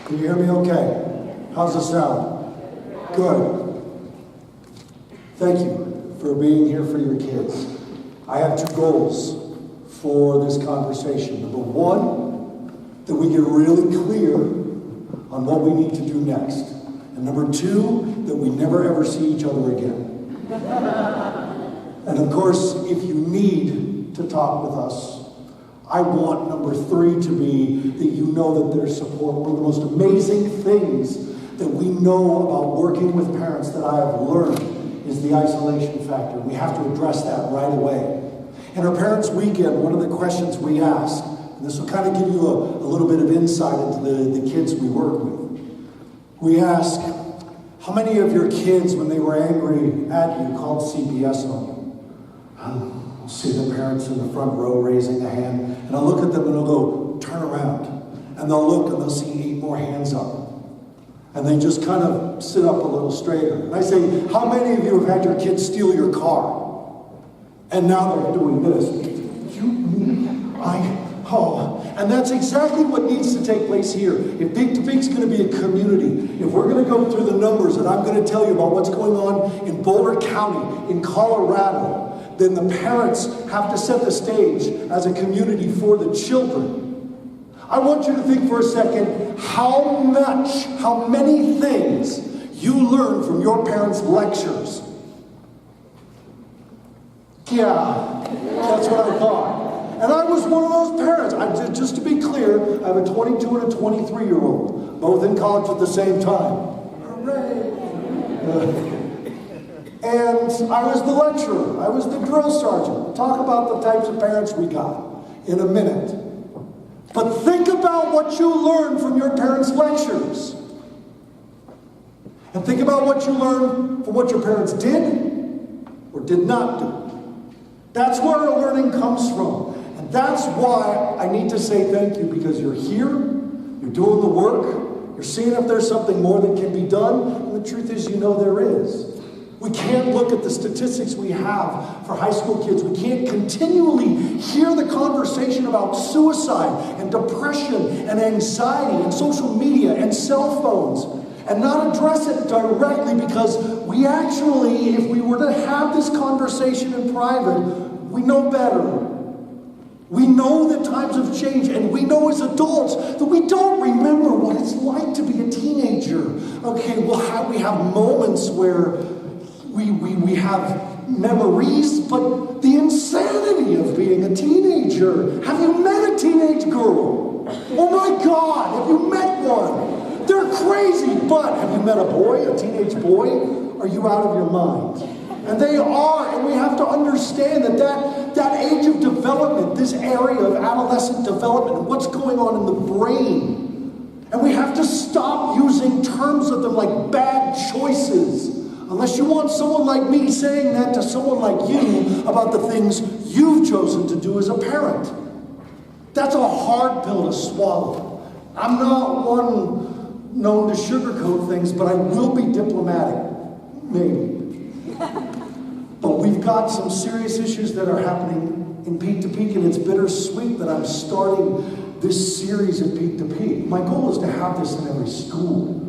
Can you hear me okay? How's the sound? Good. Thank you for being here for your kids. I have two goals for this conversation. Number one, that we get really clear on what we need to do next. And number two, that we never ever see each other again. And of course, if you need to talk with us, I want number three to be that you know that there's support. One of the most amazing things that we know about working with parents that I have learned is the isolation factor. We have to address that right away. In our Parents' Weekend, one of the questions we ask, and this will kind of give you a little bit of insight into the kids we work with. We ask, how many of your kids, when they were angry at you, called CPS on you? I'll see the parents in the front row raising a hand, and I'll look at them and I'll go, turn around. And they'll look and they'll see 8 more hands up. And they just kind of sit up a little straighter. And I say, how many of you have had your kids steal your car? And now they're doing this. And that's exactly what needs to take place here. If Peak to Peak's going to be a community, if we're going to go through the numbers and I'm going to tell you about what's going on in Boulder County, in Colorado, then the parents have to set the stage as a community for the children. I want you to think for a second how many things you learn from your parents' lectures. Yeah, that's what I thought. And I was one of those parents. Just to be clear, I have a 22 and a 23-year-old, both in college at the same time. Hooray! And I was the lecturer. I was the drill sergeant. We'll talk about the types of parents we got in a minute. But think about what you learned from your parents' lectures. And think about what you learned from what your parents did or did not do. That's where our learning comes from. And that's why I need to say thank you, because you're here, you're doing the work, you're seeing if there's something more that can be done, and the truth is you know there is. We can't look at the statistics we have for high school kids. We can't continually hear the conversation about suicide and depression and anxiety and social media and cell phones and not address it directly, because we actually, if we were to have this conversation in private, we know better. We know that times have changed, and we know as adults that we don't remember what it's like to be a teenager. Okay, we have moments where we have memories, but the insanity of being a teenager. Have you met a teenage girl? Oh my God, have you met one? They're crazy, but have you met a boy, a teenage boy? Are you out of your mind? And they are, and we have to understand that age of development, this area of adolescent development, and what's going on in the brain. And we have to stop using terms of them like bad choices. Unless you want someone like me saying that to someone like you about the things you've chosen to do as a parent. That's a hard pill to swallow. I'm not one known to sugarcoat things, but I will be diplomatic. Maybe. But we've got some serious issues that are happening in Peak to Peak, and it's bittersweet that I'm starting this series at Peak to Peak. My goal is to have this in every school.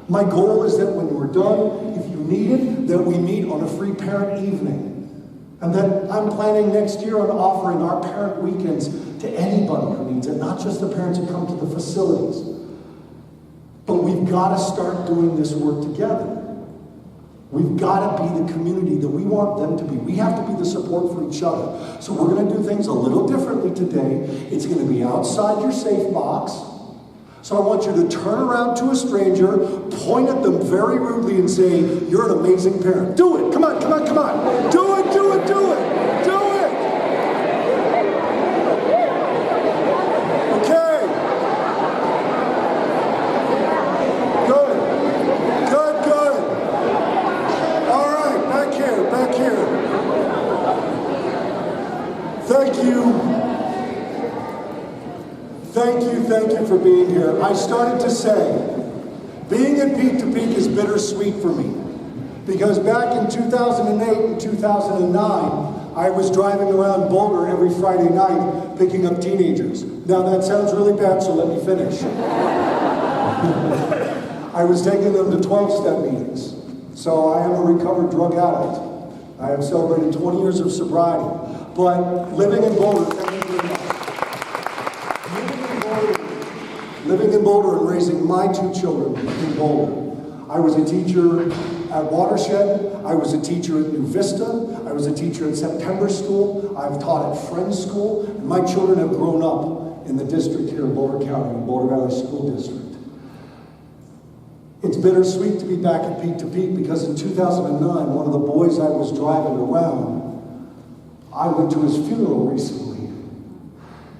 My goal is that when we're done, if you need it, that we meet on a free parent evening. And that I'm planning next year on offering our parent weekends to anybody who needs it, not just the parents who come to the facilities. But we've got to start doing this work together. We've got to be the community that we want them to be. We have to be the support for each other. So we're going to do things a little differently today. It's going to be outside your safe box. So I want you to turn around to a stranger, point at them very rudely and say, you're an amazing parent. Do it. Come on, come on, come on. Do it, do it, do it. Do it. Okay. Good. Good, good. All right, back here, back here. Thank you. Thank you for being here. I started to say, being at Peak to Peak is bittersweet for me. Because back in 2008 and 2009, I was driving around Boulder every Friday night picking up teenagers. Now that sounds really bad, so let me finish. I was taking them to 12-step meetings. So I am a recovered drug addict. I have celebrated 20 years of sobriety. But living in Boulder, thank you very much. Living in Boulder and raising my 2 children in Boulder. I was a teacher at Watershed. I was a teacher at New Vista. I was a teacher at September School. I've taught at Friends School. And my children have grown up in the district here in Boulder County, in Boulder Valley School District. It's bittersweet to be back at Peak to Peak because in 2009, one of the boys I was driving around, I went to his funeral recently,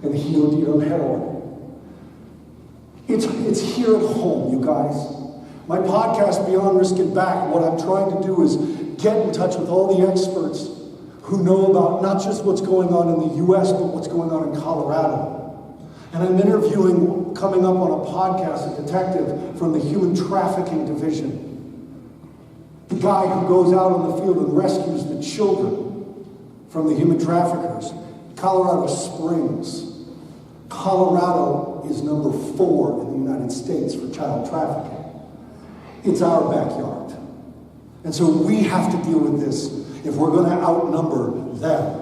and he OD'd on heroin. It's here at home, you guys. My podcast, Beyond Risk and Back, what I'm trying to do is get in touch with all the experts who know about not just what's going on in the U.S., but what's going on in Colorado. And I'm interviewing, coming up on a podcast, a detective from the Human Trafficking Division. The guy who goes out on the field and rescues the children from the human traffickers. Colorado Springs. Colorado is number 4 in the United States for child trafficking. It's our backyard. And so we have to deal with this if we're going to outnumber them.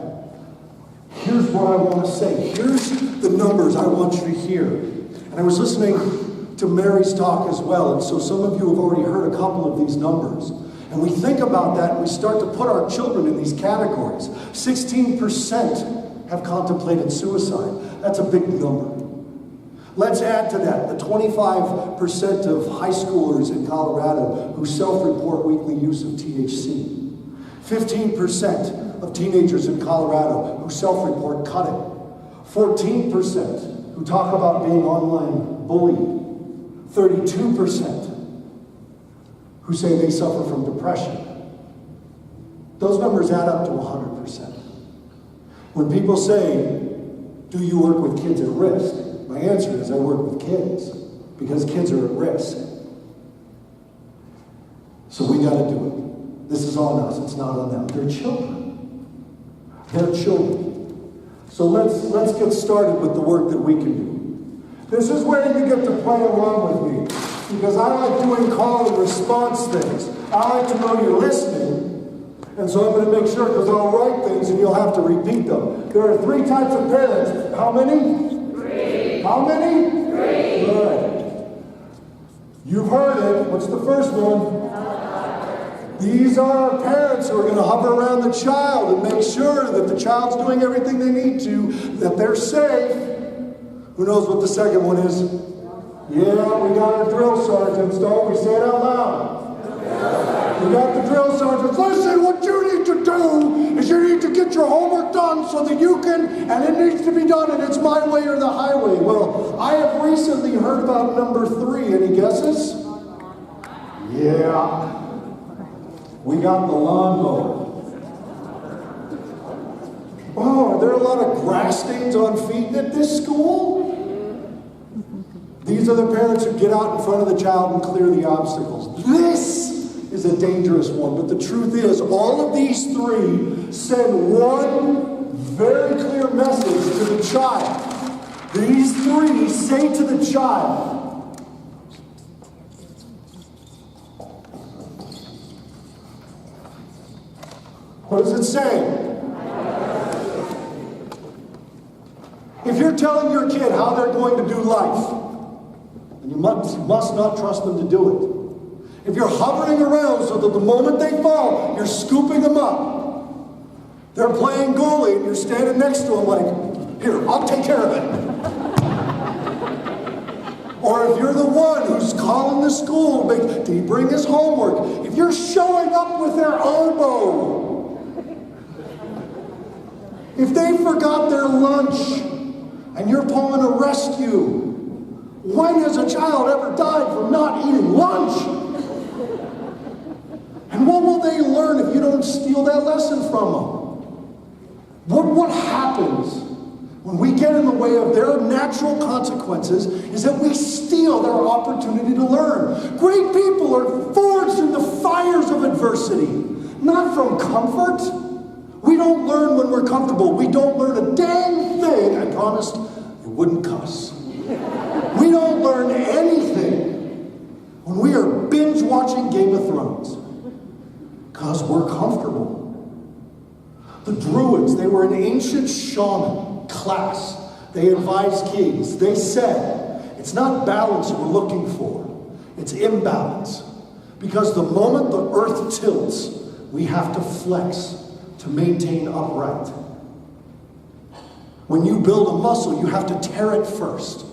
Here's what I want to say. Here's the numbers I want you to hear. And I was listening to Mary's talk as well, and so some of you have already heard a couple of these numbers. And we think about that and we start to put our children in these categories. 16% have contemplated suicide. That's a big number. Let's add to that the 25% of high schoolers in Colorado who self-report weekly use of THC. 15% of teenagers in Colorado who self-report cutting. 14% who talk about being online bullied. 32% who say they suffer from depression. Those numbers add up to 100%. When people say, do you work with kids at risk? My answer is I work with kids because kids are at risk. So we got to do it. This is on us. It's not on them. They're children. They're children. So let's get started with the work that we can do. This is where you get to play along with me because I like doing call and response things. I like to know you're listening. And so I'm going to make sure because I'll write things and you'll have to repeat them. There are 3 types of parents. How many? 3. How many? 3. Good. You've heard it. What's the first one? These are our parents who are going to hover around the child and make sure that the child's doing everything they need to, that they're safe. Who knows what the second one is? Yeah, we got our drill sergeants, don't we? Say it out loud. We got the drill sergeants. Listen, what you need to do is you need to get your homework done so that you can, and it needs to be done, and it's my way or the highway. Well, I have recently heard about number 3. Any guesses? Yeah. We got the lawnmower. Oh, are there a lot of grass stains on feet at this school? These are the parents who get out in front of the child and clear the obstacles. This is a dangerous one, but the truth is, all of these 3 send one very clear message to the child. These 3 say to the child, what does it say? If you're telling your kid how they're going to do life, and you must not trust them to do it. If you're hovering around so that the moment they fall, you're scooping them up. They're playing goalie and you're standing next to them like, here, I'll take care of it. Or if you're the one who's calling the school, did he bring his homework? If you're showing up with their elbow, if they forgot their lunch and you're pulling a rescue, when has a child ever died from not eating lunch? And what will they learn if you don't steal that lesson from them? What happens when we get in the way of their natural consequences is that we steal their opportunity to learn. Great people are forged in the fires of adversity, not from comfort. We don't learn when we're comfortable. We don't learn a dang thing. I promised you wouldn't cuss. We don't learn anything when we are binge watching Game of Thrones, because we're comfortable. The Druids, they were an ancient shaman class. They advised kings. They said, it's not balance we're looking for, it's imbalance. Because the moment the earth tilts, we have to flex to maintain upright. When you build a muscle, you have to tear it first.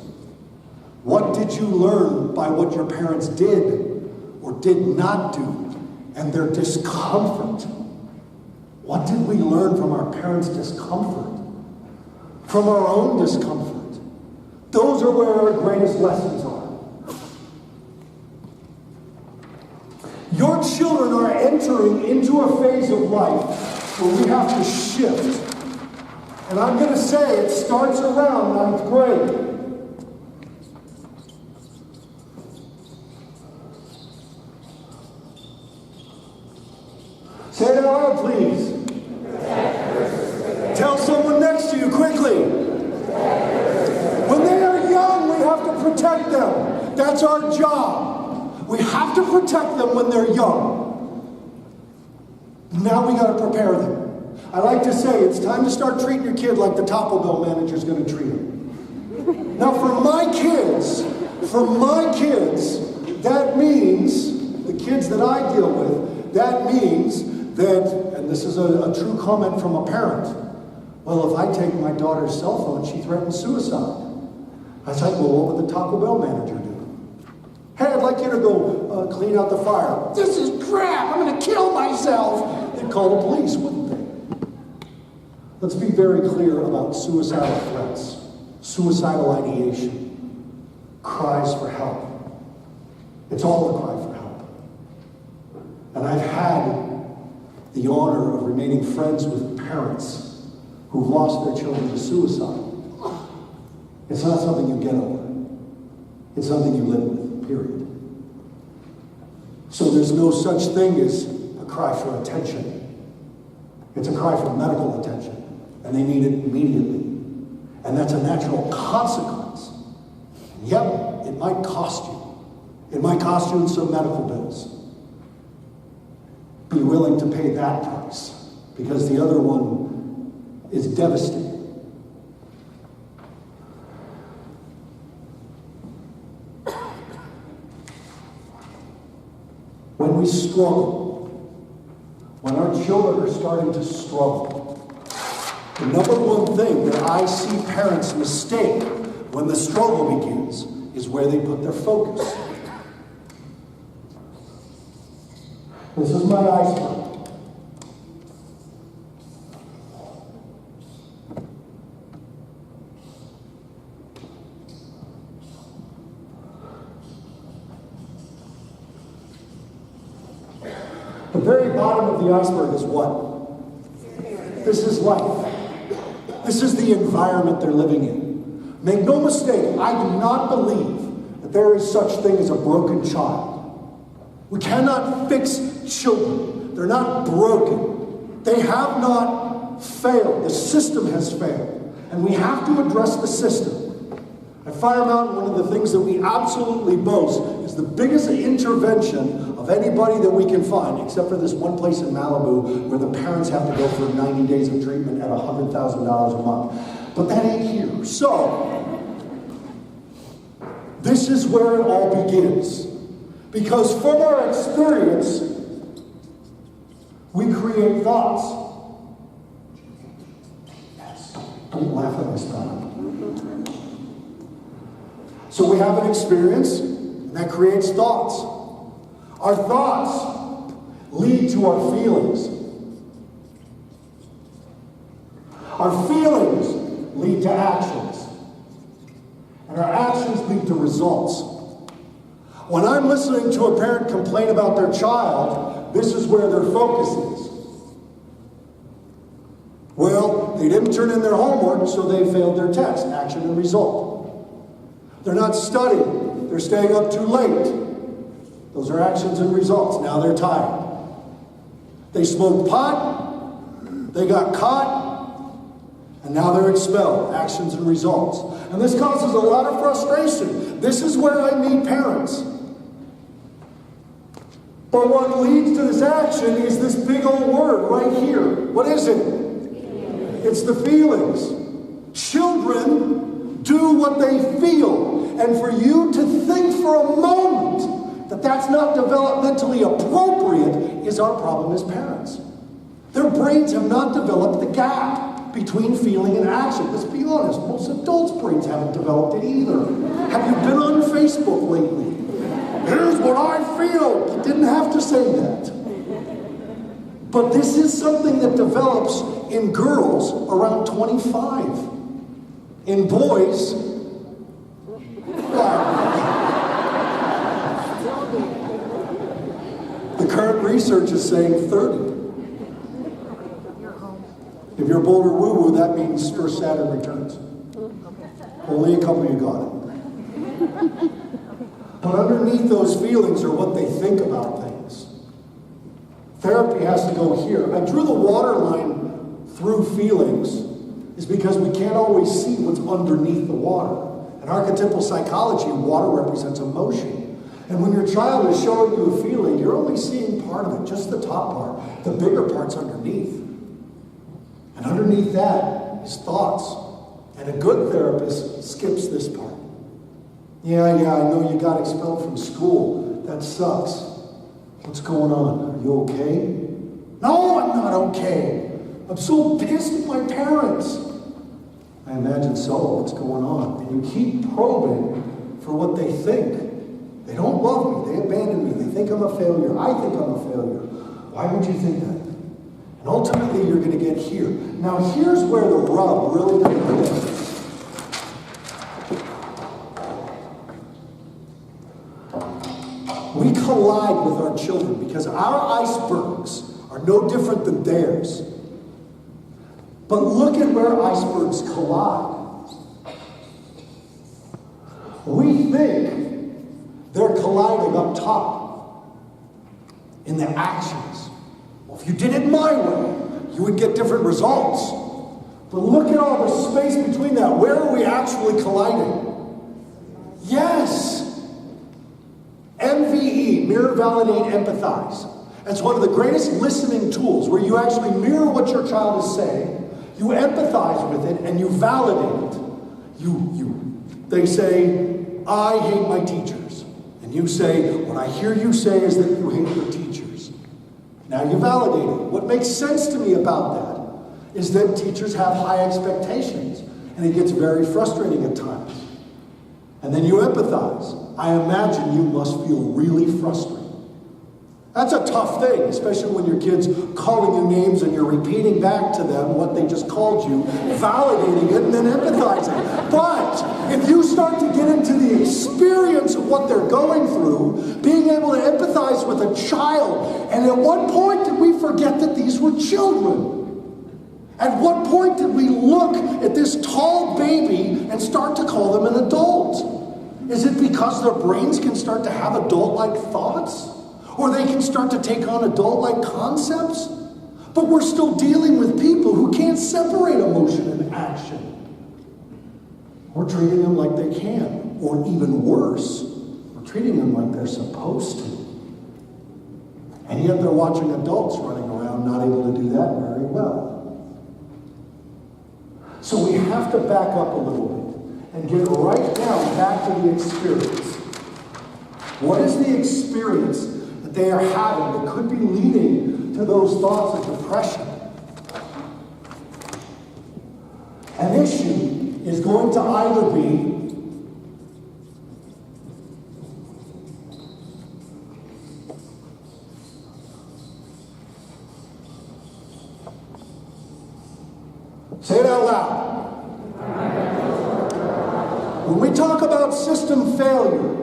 What did you learn by what your parents did or did not do and their discomfort? What did we learn from our parents' discomfort? From our own discomfort? Those are where our greatest lessons are. Your children are entering into a phase of life where we have to shift. And I'm going to say it starts around 9th grade. Say it out loud, please. Tell someone next to you quickly. When they are young, we have to protect them. That's our job. We have to protect them when they're young. Now we got to prepare them. I like to say it's time to start treating your kid like the Taco Bell manager's going to treat him. Now for my kids, that means, the kids that I deal with, that means that, and this is a true comment from a parent, well, if I take my daughter's cell phone, she threatens suicide. I was like, well, what would the Taco Bell manager do? Hey, I'd like you to go clean out the fire. This is crap, I'm going to kill myself. They'd call the police, wouldn't they? Let's be very clear about suicidal threats, suicidal ideation, cries for help. It's all a cry for help. And I've had the honor of remaining friends with parents who've lost their children to suicide. It's not something you get over. It's something you live with, period. So there's no such thing as a cry for attention. It's a cry for medical attention. And they need it immediately. And that's a natural consequence. And yep, it might cost you. It might cost you in some medical bills. Be willing to pay that price, because the other one is devastating. When we struggle, when our children are starting to struggle, the number one thing that I see parents mistake when the struggle begins is where they put their focus. This is my iceberg. The very bottom of the iceberg is what? This is life. This is the environment they're living in. Make no mistake, I do not believe that there is such thing as a broken child. We cannot fix children. They're not broken. They have not failed. The system has failed. And we have to address the system. At Fire Mountain, one of the things that we absolutely boast is the biggest intervention of anybody that we can find, except for this one place in Malibu where the parents have to go for 90 days of treatment at $100,000 a month. But that ain't here. So, this is where it all begins. Because from our experience, we create thoughts. Yes. Don't laugh at my style. So we have an experience, and that creates thoughts. Our thoughts lead to our feelings. Our feelings lead to actions. And our actions lead to results. When I'm listening to a parent complain about their child, this is where their focus is. Well, they didn't turn in their homework, so they failed their test. Action and result. They're not studying. They're staying up too late. Those are actions and results. Now they're tired. They smoked pot. They got caught. And now they're expelled. Actions and results. And this causes a lot of frustration. This is where I meet parents. But what leads to this action is this big old word right here. What is it? It's the feelings. Children do what they feel. And for you to think for a moment that that's not developmentally appropriate is our problem as parents. Their brains have not developed the gap between feeling and action. Let's be honest, most adults' brains haven't developed it either. Have you been on Facebook lately? Here's what I feel. You didn't have to say that. But this is something that develops in girls around 25. In boys, the current research is saying 30. If you're Boulder woo-woo, that means first Saturn returns. Only a couple of you got it. But underneath those feelings are what they think about things. Therapy has to go here. I drew the waterline through feelings is because we can't always see what's underneath the water. In archetypal psychology, water represents emotion. And when your child is showing you a feeling, you're only seeing part of it, just the top part. The bigger part's underneath. And underneath that is thoughts. And a good therapist skips this part. Yeah, I know you got expelled from school. That sucks. What's going on? Are you okay? No, I'm not okay. I'm so pissed at my parents. I imagine so. What's going on? And you keep probing for what they think. They don't love me. They abandon me. They think I'm a failure. I think I'm a failure. Why would you think that? And ultimately, you're going to get here. Now, here's where the rub really begins. We collide with our children because our icebergs are no different than theirs. But look at where icebergs collide. We think they're colliding up top in the actions. Well, if you did it my way, you would get different results. But look at all the space between that. Where are we actually colliding? Yes. MVE, mirror, validate, empathize. It's one of the greatest listening tools where you actually mirror what your child is saying, you empathize with it, and you validate it. They say, I hate my teachers. And you say, what I hear you say is that you hate your teachers. Now you validate it. What makes sense to me about that is that teachers have high expectations, and it gets very frustrating at times. And then you empathize. I imagine you must feel really frustrated. That's a tough thing, especially when your kid's calling you names and you're repeating back to them what they just called you, validating it, and then empathizing. But if you start to get into the experience of what they're going through, being able to empathize with a child, and at what point did we forget that these were children? At what point did we look at this tall baby and start to call them an adult? Is it because their brains can start to have adult-like thoughts? Or they can start to take on adult-like concepts? But we're still dealing with people who can't separate emotion and action. We're treating them like they can, or even worse, we're treating them like they're supposed to. And yet they're watching adults running around not able to do that very well. So we have to back up a little bit and get right down back to the experience. What is the experience that they are having that could be leading to those thoughts of depression? An issue is going to either be say it out loud. When we talk about system failure,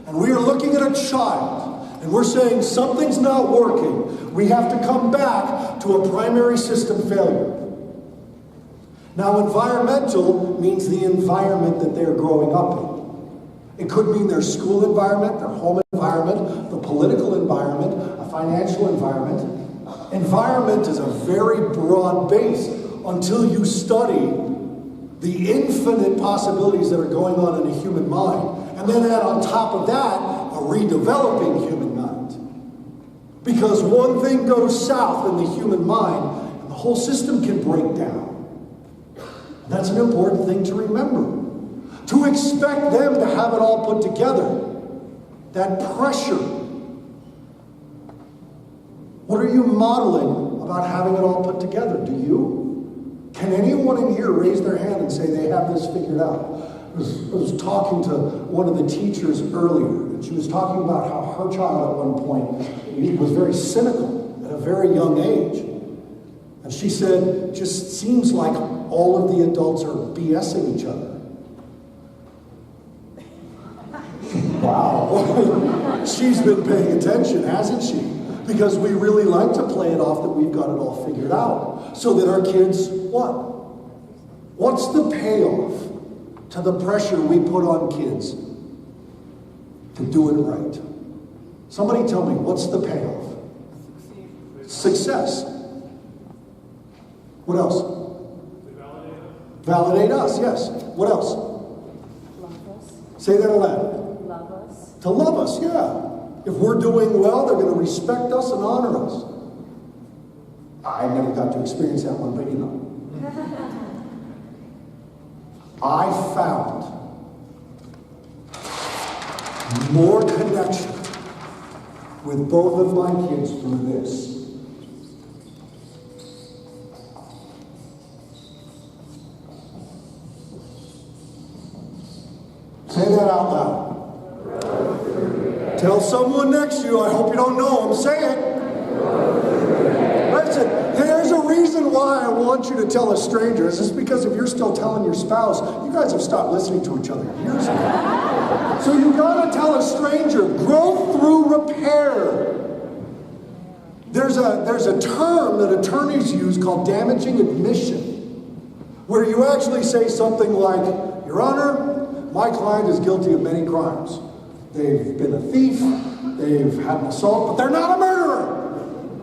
and we are looking at a child, and we're saying something's not working, we have to come back to a primary system failure. Now, environmental means the environment that they're growing up in. It could mean their school environment, their home environment, the political environment, a financial environment. Environment is a very broad base until you study the infinite possibilities that are going on in a human mind. And then add on top of that, a redeveloping human mind. Because one thing goes south in the human mind, and the whole system can break down. That's an important thing to remember. To expect them to have it all put together. That pressure. What are you modeling about having it all put together? Do you? Can anyone in here raise their hand and say they have this figured out? I was talking to one of the teachers earlier, and she was talking about how her child at one point was very cynical at a very young age. And she said, it just seems like all of the adults are BSing each other. Wow. She's been paying attention, hasn't she? Because we really like to play it off that we've got it all figured out. So that our kids, what? What's the payoff to the pressure we put on kids to do it right? Somebody tell me, what's the payoff? Success. What else? Validate us, yes. What else? Love us. Say that aloud. Love us. To love us, yeah. If we're doing well, they're going to respect us and honor us. I never got to experience that one, but you know. I found more connection with both of my kids through this. Say that out loud. Tell someone next to you, I hope you don't know them, say it. Listen, there's a reason why I want you to tell a stranger. Is this because if you're still telling your spouse, you guys have stopped listening to each other years ago. So you gotta tell a stranger, growth through repair. There's a term that attorneys use called damaging admission, where you actually say something like, Your Honor, my client is guilty of many crimes. They've been a thief, they've had an assault, but they're not a murderer.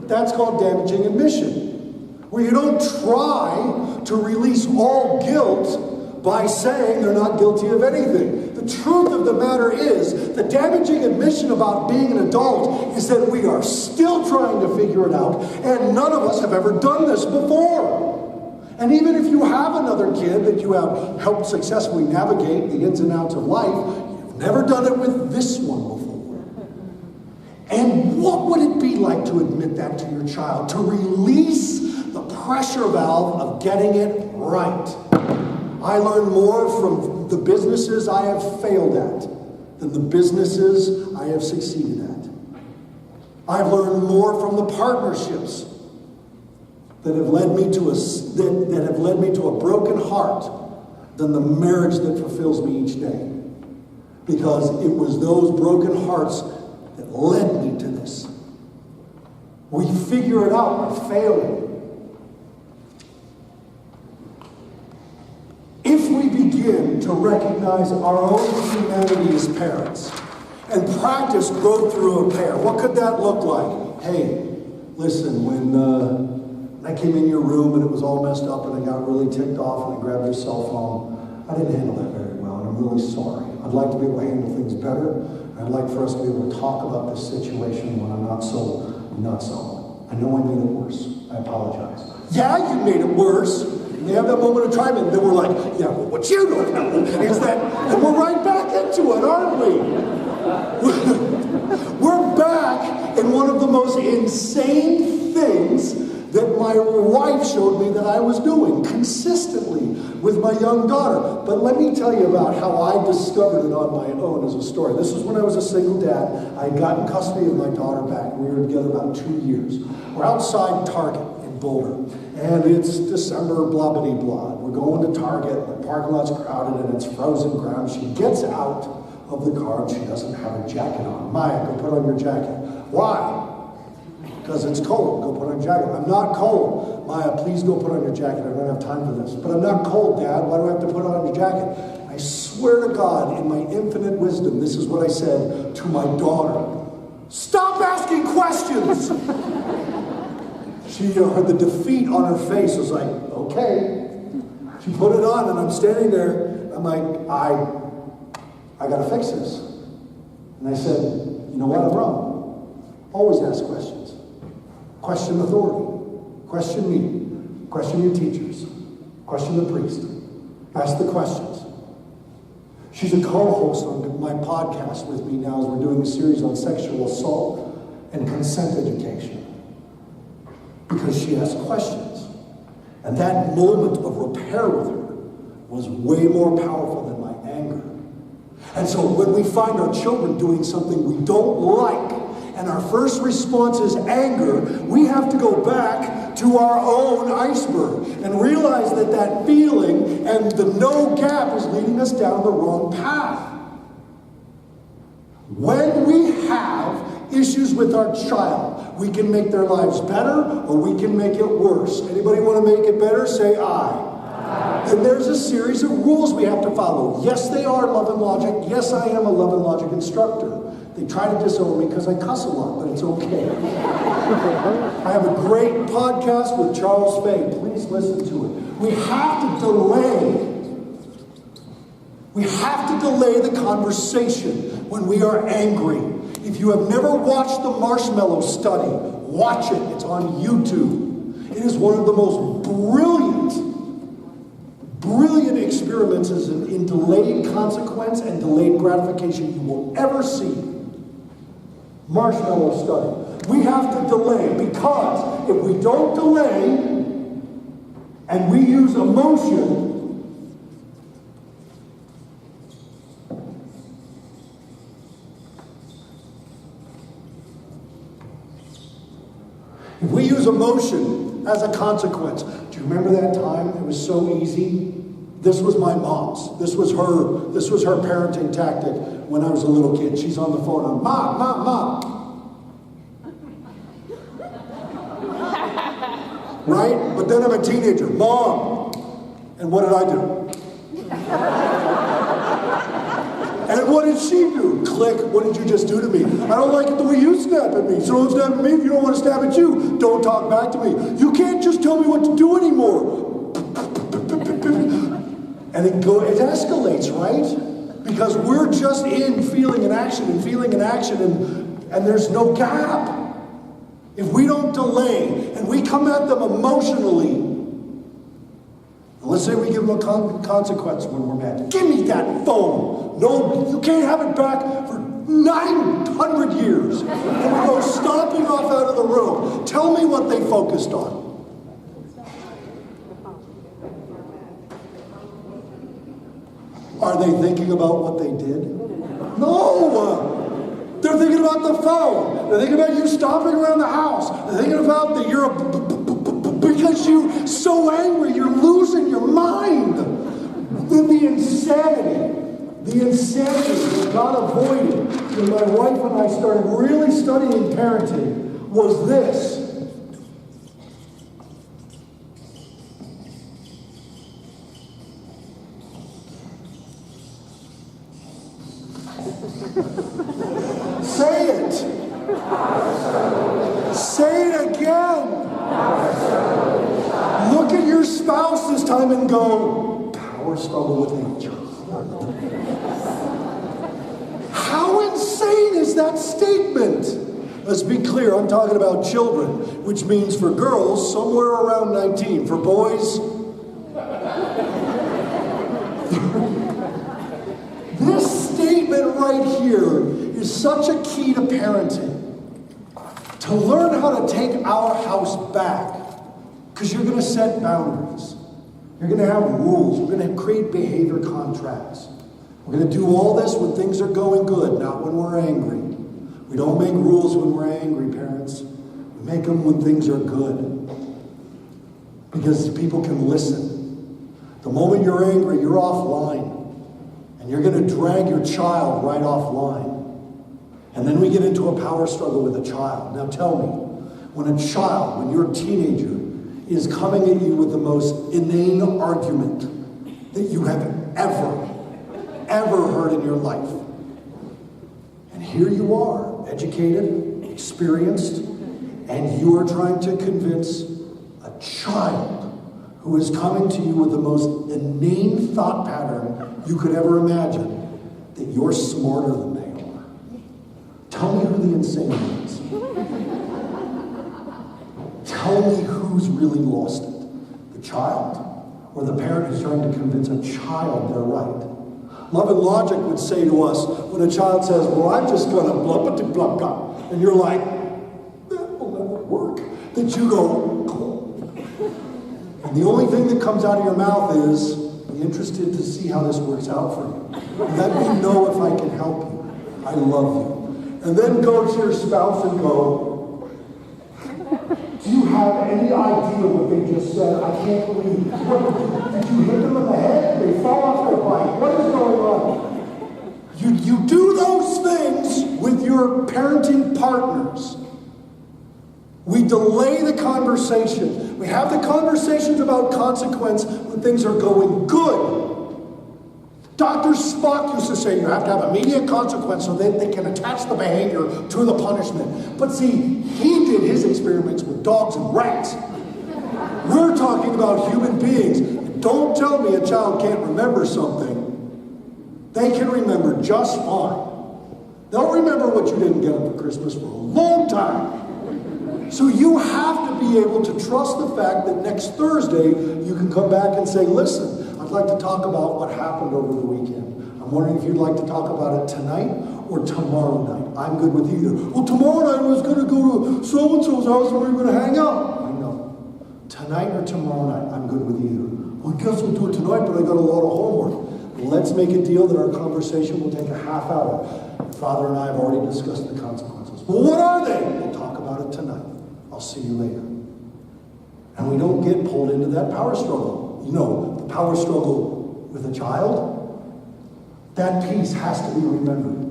That's called damaging admission, where you don't try to release all guilt by saying they're not guilty of anything. The truth of the matter is, the damaging admission about being an adult is that we are still trying to figure it out, and none of us have ever done this before. And even if you have another kid that you have helped successfully navigate the ins and outs of life, you've never done it with this one before. And what would it be like to admit that to your child? To release the pressure valve of getting it right. I learn more from the businesses I have failed at than the businesses I have succeeded at. I've learned more from the partnerships that have led me to a broken heart than the marriage that fulfills me each day. Because it was those broken hearts that led me to this. We figure it out by failing. If we begin to recognize our own humanity as parents and practice growth through repair, what could that look like? Hey, listen, when I came in your room and it was all messed up and I got really ticked off and I grabbed your cell phone, I didn't handle that very well and I'm really sorry. I'd like to be able to handle things better. I'd like for us to be able to talk about this situation when I'm not so. I know I made it worse. I apologize. Yeah, you made it worse. And they have that moment of time and then we're like, yeah, well, what you don't know is that, and we're right back into it, aren't we? We're back in one of the most insane things that my wife showed me that I was doing consistently with my young daughter. But let me tell you about how I discovered it on my own as a story. This was when I was a single dad. I had gotten custody of my daughter back. We were together about 2 years. We're outside Target in Boulder, and it's December, blah, blah, blah. We're going to Target, the parking lot's crowded, and it's frozen ground. She gets out of the car, and she doesn't have a jacket on. Maya, go put on your jacket. Why? Because it's cold. Go put on a jacket. I'm not cold. Maya, please go put on your jacket. I don't have time for this. But I'm not cold, Dad. Why do I have to put on your jacket? I swear to God, in my infinite wisdom, this is what I said to my daughter. Stop asking questions! She heard the defeat on her face. Was like, okay. She put it on, and I'm standing there. I'm like, I got to fix this. And I said, you know what? I'm wrong. Always ask questions. Question authority. Question me. Question your teachers. Question the priest. Ask the questions. She's a co-host on my podcast with me now as we're doing a series on sexual assault and consent education. Because she asked questions. And that moment of repair with her was way more powerful than my anger. And so when we find our children doing something we don't like, and our first response is anger, we have to go back to our own iceberg and realize that that feeling and the no gap is leading us down the wrong path. When we have issues with our child, we can make their lives better or we can make it worse. Anybody want to make it better? Say aye. And there's a series of rules we have to follow. Yes, they are love and logic. Yes, I am a love and logic instructor. They try to disown me because I cuss a lot, but it's okay. I have a great podcast with Charles Fay. Please listen to it. We have to delay the conversation when we are angry. If you have never watched the Marshmallow Study, watch it. It's on YouTube. It is one of the most brilliant experiments in delayed consequence and delayed gratification you will ever see. Marshmallow Study. We have to delay because if we don't delay and we use emotion, if we use emotion as a consequence, do you remember that time? It was so easy. This was my mom's. This was her parenting tactic when I was a little kid. She's on the phone. I'm, Mom. Right? But then I'm a teenager. Mom. And what did I do? And what did she do? Click. What did you just do to me? I don't like it the way you snap at me. So don't snap at me. If you don't want to snap at you, don't talk back to me. You can't just tell me what to do anymore. And it escalates, right? Because we're just in feeling an action, and there's no gap. If we don't delay and we come at them emotionally, and let's say we give them a consequence when we're mad. Give me that phone. No, you can't have it back for 900 years. And we go stomping off out of the room. Tell me what they focused on. Are they thinking about what they did? No! They're thinking about the phone. They're thinking about you stomping around the house. They're thinking about that you're because you're so angry, you're losing your mind. The insanity that got avoided when my wife and I started really studying parenting was this. Say it. Say it again. Look at your spouse this time and go, power struggle with nature. How insane is that statement? Let's be clear, I'm talking about children, which means for girls, somewhere around 19. For boys, this statement right here is such a key to parenting. To learn how to take our house back. Because you're going to set boundaries. You're going to have rules. We're going to create behavior contracts. We're going to do all this when things are going good, not when we're angry. We don't make rules when we're angry, parents. We make them when things are good. Because people can listen. The moment you're angry, you're offline. And you're going to drag your child right offline. And then we get into a power struggle with a child. Now tell me, when your teenager is coming at you with the most inane argument that you have ever heard in your life. And here you are, educated, experienced, and you are trying to convince a child who is coming to you with the most inane thought pattern you could ever imagine that you're smarter than they are. Tell me who the insane is. Tell me who's really lost it. The child or the parent who's trying to convince a child they're right. Love and logic would say to us when a child says, well, I'm just going to blah-blah-blah-blah, and you're like, that will never work. That you go, cool. And the only thing that comes out of your mouth is, be interested to see how this works out for you. Let me know if I can help you. I love you. And then go to your spouse and go, do you have any idea what they just said? I can't believe it. Did you hit them in the head? They fall off their bike. What is going on? You do those things with your parenting partners. We delay the conversation. We have the conversations about consequence when things are going good. Dr. Spock used to say you have to have immediate consequence so that they can attach the behavior to the punishment. But see, he did his experiments with dogs and rats. We're talking about human beings. Don't tell me a child can't remember something. They can remember just fine. They'll remember what you didn't get them for Christmas for a long time. So you have to be able to trust the fact that next Thursday you can come back and say, listen, I'd like to talk about what happened over the weekend. I'm wondering if you'd like to talk about it tonight or tomorrow night. I'm good with either. Well, tomorrow night I was going to go to so-and-so's house and we were going to hang out. I know. Tonight or tomorrow night, I'm good with either. Well, I guess we'll do it tonight, but I got a lot of homework. Let's make a deal that our conversation will take a half hour. Father and I have already discussed the consequences. Well, what are they? We'll talk about it tonight. I'll see you later. And we don't get pulled into that power struggle. You know, the power struggle with a child, that piece has to be remembered.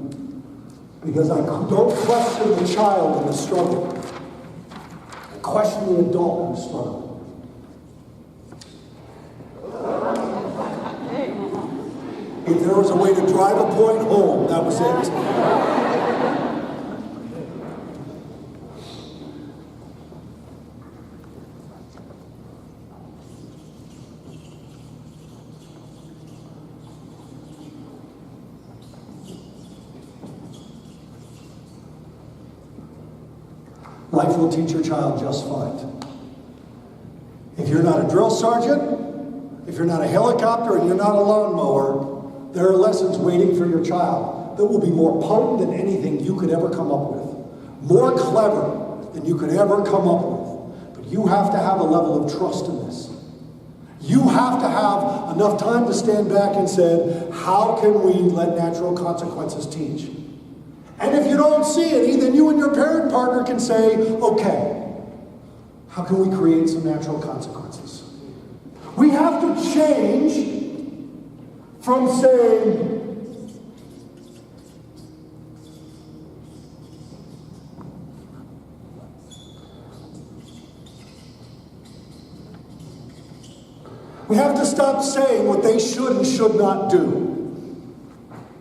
Because I don't question the child in the struggle. I question the adult in the struggle. If there was a way to drive a point home, that was it. Life will teach your child just fine. If you're not a drill sergeant, if you're not a helicopter, and you're not a lawnmower, there are lessons waiting for your child that will be more potent than anything you could ever come up with. More clever than you could ever come up with. But you have to have a level of trust in this. You have to have enough time to stand back and say, how can we let natural consequences teach? And if you don't see any, then you and your parent partner can say, okay, how can we create some natural consequences? We have to change from saying, we have to stop saying what they should and should not do.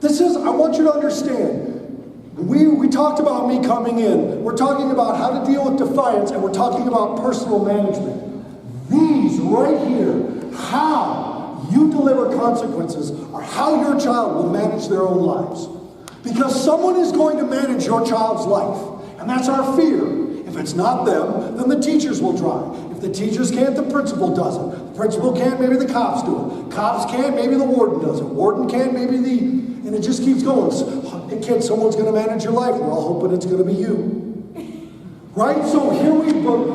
I want you to understand, we talked about me coming in. We're talking about how to deal with defiance, and we're talking about personal management. These right here, how you deliver consequences, are how your child will manage their own lives. Because someone is going to manage your child's life, and that's our fear. If it's not them, then the teachers will try. If the teachers can't, the principal does it. The principal can't, maybe the cops do it. Cops can't, maybe the warden does it. Warden can't, maybe and it just keeps going. Hey kid, someone's going to manage your life. We're all hoping it's going to be you. Right? So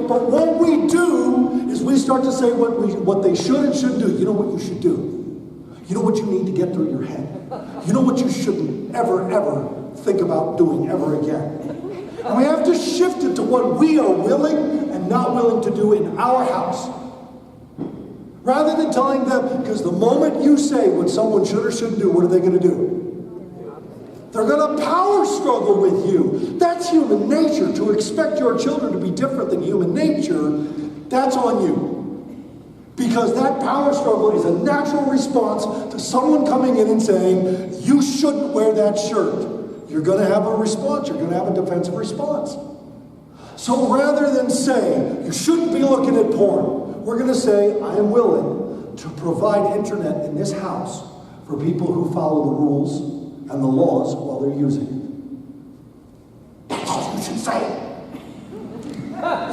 but what we do is we start to say what they should and shouldn't do. You know what you should do? You know what you need to get through your head? You know what you shouldn't ever, ever think about doing ever again? And we have to shift it to what we are willing and not willing to do in our house. Rather than telling them, because the moment you say what someone should or shouldn't do, what are they going to do? They're going to power struggle with you. That's human nature. To expect your children to be different than human nature, that's on you. Because that power struggle is a natural response to someone coming in and saying, you shouldn't wear that shirt. You're going to have a response. You're going to have a defensive response. So rather than saying, you shouldn't be looking at porn, we're going to say, I am willing to provide internet in this house for people who follow the rules and the laws while they're using it. That's all you should say.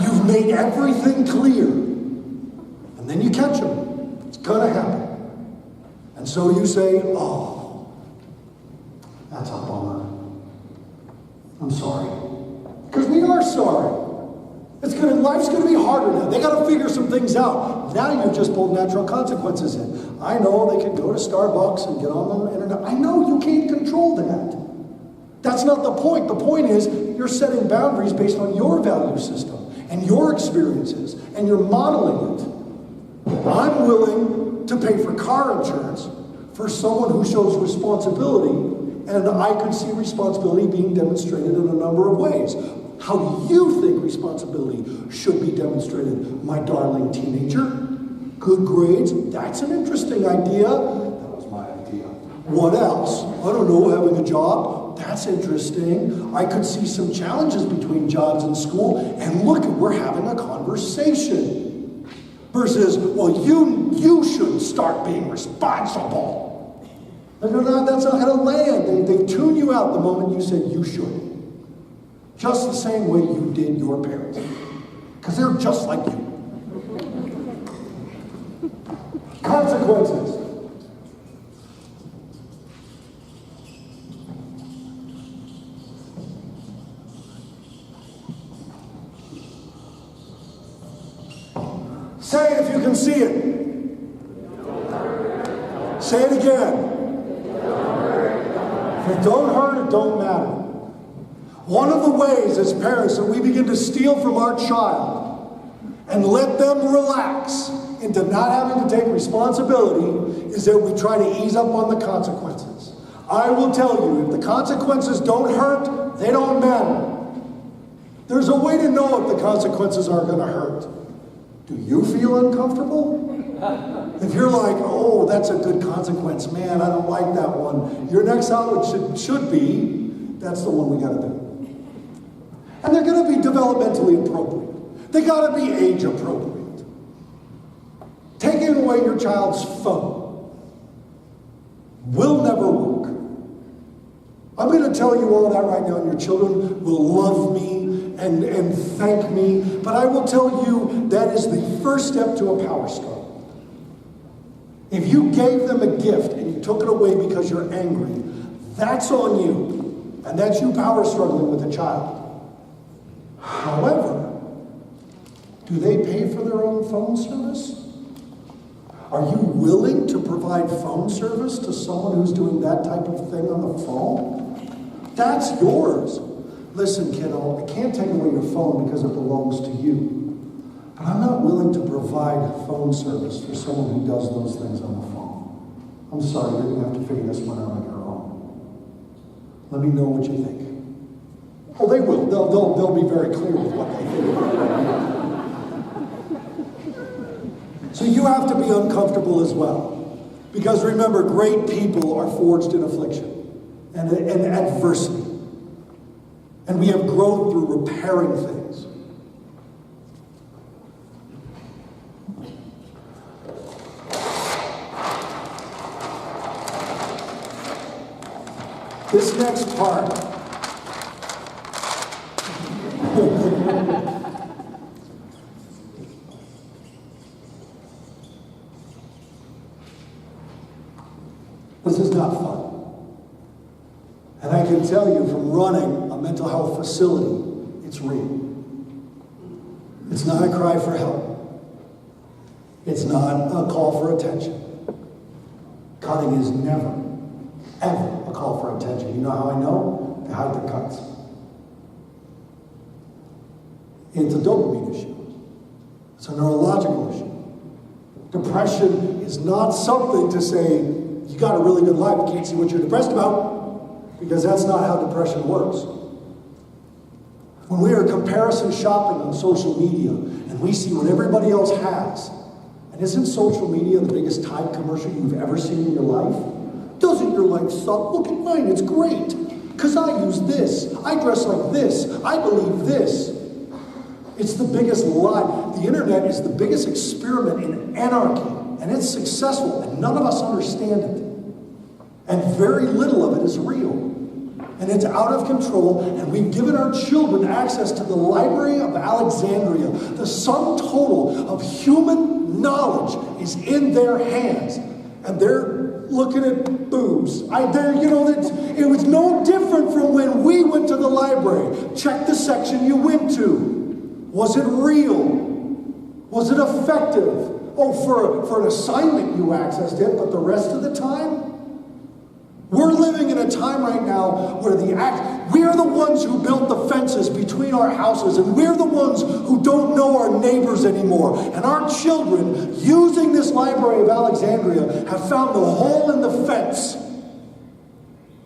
You've made everything clear. And then you catch them. It's gonna happen. And so you say, oh, that's a bummer. I'm sorry. Because we are sorry. Life's gonna be harder now. They gotta figure some things out. Now you've just pulled natural consequences in. I know they can go to Starbucks and get on the internet. I know you can't control that. That's not the point. The point is you're setting boundaries based on your value system and your experiences, and you're modeling it. I'm willing to pay for car insurance for someone who shows responsibility, and I could see responsibility being demonstrated in a number of ways. How do you think responsibility should be demonstrated, my darling teenager? Good grades? That's an interesting idea. That was my idea. What else? I don't know, having a job? That's interesting. I could see some challenges between jobs and school, and look, we're having a conversation. Versus, well, you should start being responsible. No, that's not how to land. They tune you out the moment you said you should. Just the same way you did your parents. Because they're just like you. Consequences. Say it if you can see it. Say it again. If it don't hurt, it don't matter. One of the ways as parents that we begin to steal from our child and let them relax into not having to take responsibility is that we try to ease up on the consequences. I will tell you, if the consequences don't hurt, they don't matter. There's a way to know if the consequences are going to hurt. Do you feel uncomfortable? If you're like, oh, that's a good consequence, man, I don't like that one. Your next outlet should be, that's the one we got to do. And they're going to be developmentally appropriate. They got to be age appropriate. Taking away your child's phone will never work. I'm going to tell you all that right now, and your children will love me and thank me, but I will tell you that is the first step to a power struggle. If you gave them a gift and you took it away because you're angry, that's on you, and that's you power struggling with a child. However, do they pay for their own phone service? Are you willing to provide phone service to someone who's doing that type of thing on the phone? That's yours. Listen, kiddo, I can't take away your phone because it belongs to you. But I'm not willing to provide phone service for someone who does those things on the phone. I'm sorry, you're going to have to figure this one out on your own. Let me know what you think. Oh, they will. They'll be very clear with what they think. So you have to be uncomfortable as well. Because remember, great people are forged in affliction and adversity. And we have grown through repairing things. This next part. This is not fun. And I can tell you from running a mental health facility, it's real. It's not a cry for help. It's not a call for attention. Cutting is never, ever a call for attention. You know how I know? They hide the cuts. It's a dopamine issue. It's a neurological issue. Depression is not something to say, you got a really good life, you can't see what you're depressed about, because that's not how depression works. When we are comparison shopping on social media, and we see what everybody else has, and isn't social media the biggest Tide commercial you've ever seen in your life? Doesn't your life suck? Look at mine, it's great. Because I use this, I dress like this, I believe this. It's the biggest lie. The internet is the biggest experiment in anarchy, and it's successful, and none of us understand it. And very little of it is real. And it's out of control, and we've given our children access to the Library of Alexandria. The sum total of human knowledge is in their hands, and they're looking at boobs. It was no different from when we went to the library. Check the section you went to. Was it real? Was it effective? Oh, for an assignment you accessed it, but the rest of the time? We're living in a time right now where we're the ones who built the fences between our houses, and we're the ones who don't know our neighbors anymore. And our children, using this Library of Alexandria, have found the hole in the fence.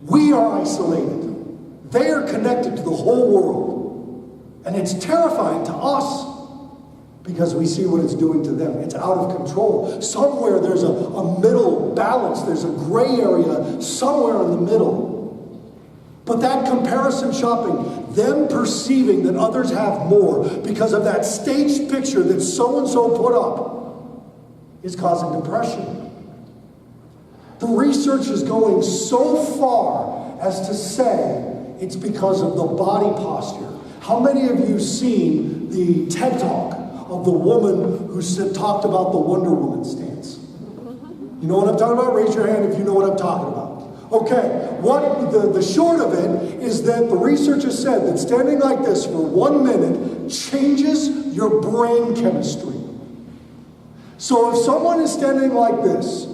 We are isolated. They are connected to the whole world. And it's terrifying to us because we see what it's doing to them. It's out of control. Somewhere there's a middle balance. There's a gray area somewhere in the middle. But that comparison shopping, them perceiving that others have more because of that staged picture that so-and-so put up, is causing depression. The research is going so far as to say it's because of the body posture. How many of you seen the TED Talk of the woman who talked about the Wonder Woman stance? You know what I'm talking about? Raise your hand if you know what I'm talking about. Okay, the short of it is that the researchers said that standing like this for 1 minute changes your brain chemistry. So if someone is standing like this,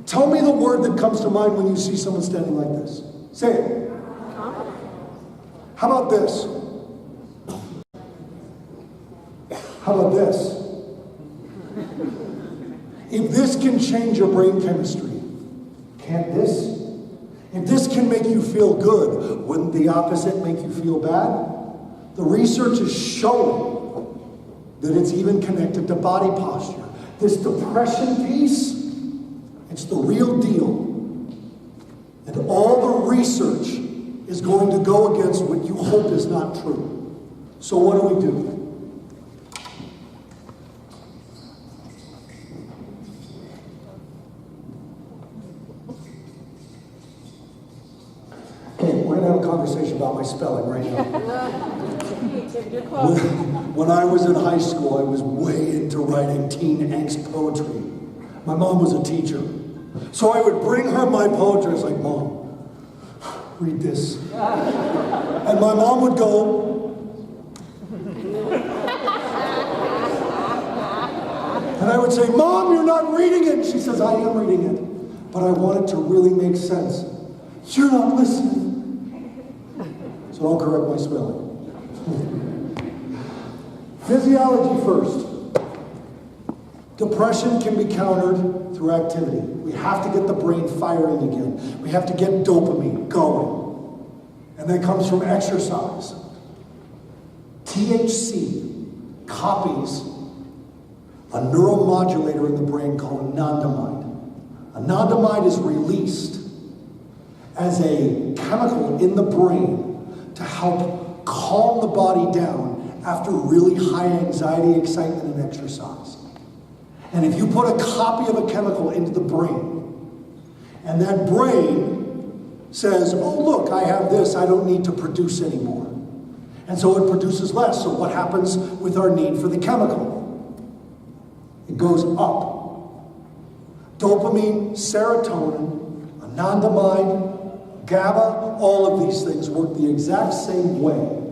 tell me the word that comes to mind when you see someone standing like this. Say it. How about this? How about this? If this can change your brain chemistry, can't this? If this can make you feel good, wouldn't the opposite make you feel bad? The research is showing that it's even connected to body posture. This depression piece, it's the real deal. And all the research is going to go against what you hope is not true. So what do we do? We're going to have a conversation about my spelling right now. When I was in high school, I was way into writing teen angst poetry. My mom was a teacher. So I would bring her my poetry. I was like, Mom, read this. And my mom would go. And I would say, Mom, you're not reading it. She says, I am reading it. But I want it to really make sense. You're not listening. So I'll correct my spelling. Physiology first. Depression can be countered through activity. We have to get the brain firing again. We have to get dopamine going. And that comes from exercise. THC copies a neuromodulator in the brain called anandamide. Anandamide is released as a chemical in the brain to help calm the body down after really high anxiety, excitement, and exercise. And if you put a copy of a chemical into the brain, and that brain says, oh look, I have this, I don't need to produce anymore. And so it produces less. So what happens with our need for the chemical? It goes up. Dopamine, serotonin, anandamide, GABA, all of these things work the exact same way.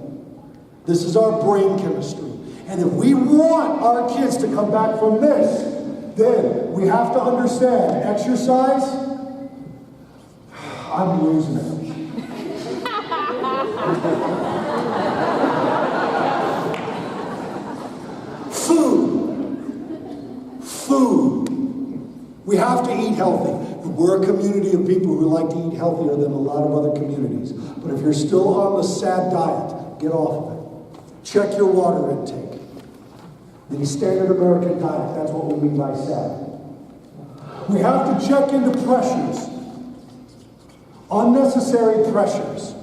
This is our brain chemistry. And if we want our kids to come back from this, then we have to understand exercise. I'm losing it. Food. We have to eat healthy. We're a community of people who like to eat healthier than a lot of other communities. But if you're still on the SAD diet, get off of it. Check your water intake. The standard American diet, that's what we mean by SAD. We have to check into pressures. Unnecessary pressures.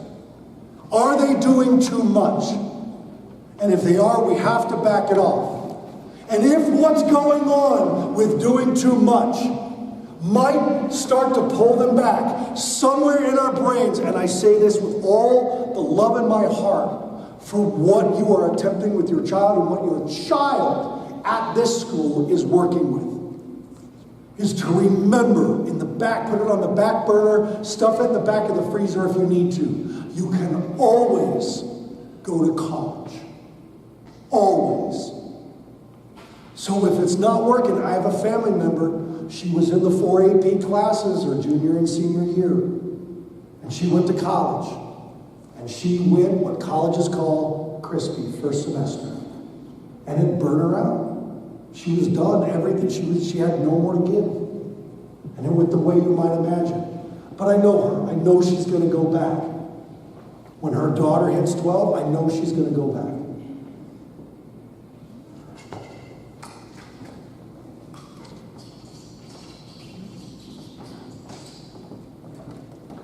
Are they doing too much? And if they are, we have to back it off. And if what's going on with doing too much might start to pull them back somewhere in our brains. And I say this with all the love in my heart for what you are attempting with your child and what your child at this school is working with. Is to remember in the back, put it on the back burner, stuff it in the back of the freezer if you need to. You can always go to college. Always. So if it's not working, I have a family member, she was in the 4 AP classes her junior and senior year. And she went to college. And she went what colleges call crispy, first semester. And it burned her out. She was done, everything, she had no more to give. And it went the way you might imagine. But I know her, I know she's gonna go back. When her daughter hits 12, I know she's gonna go back.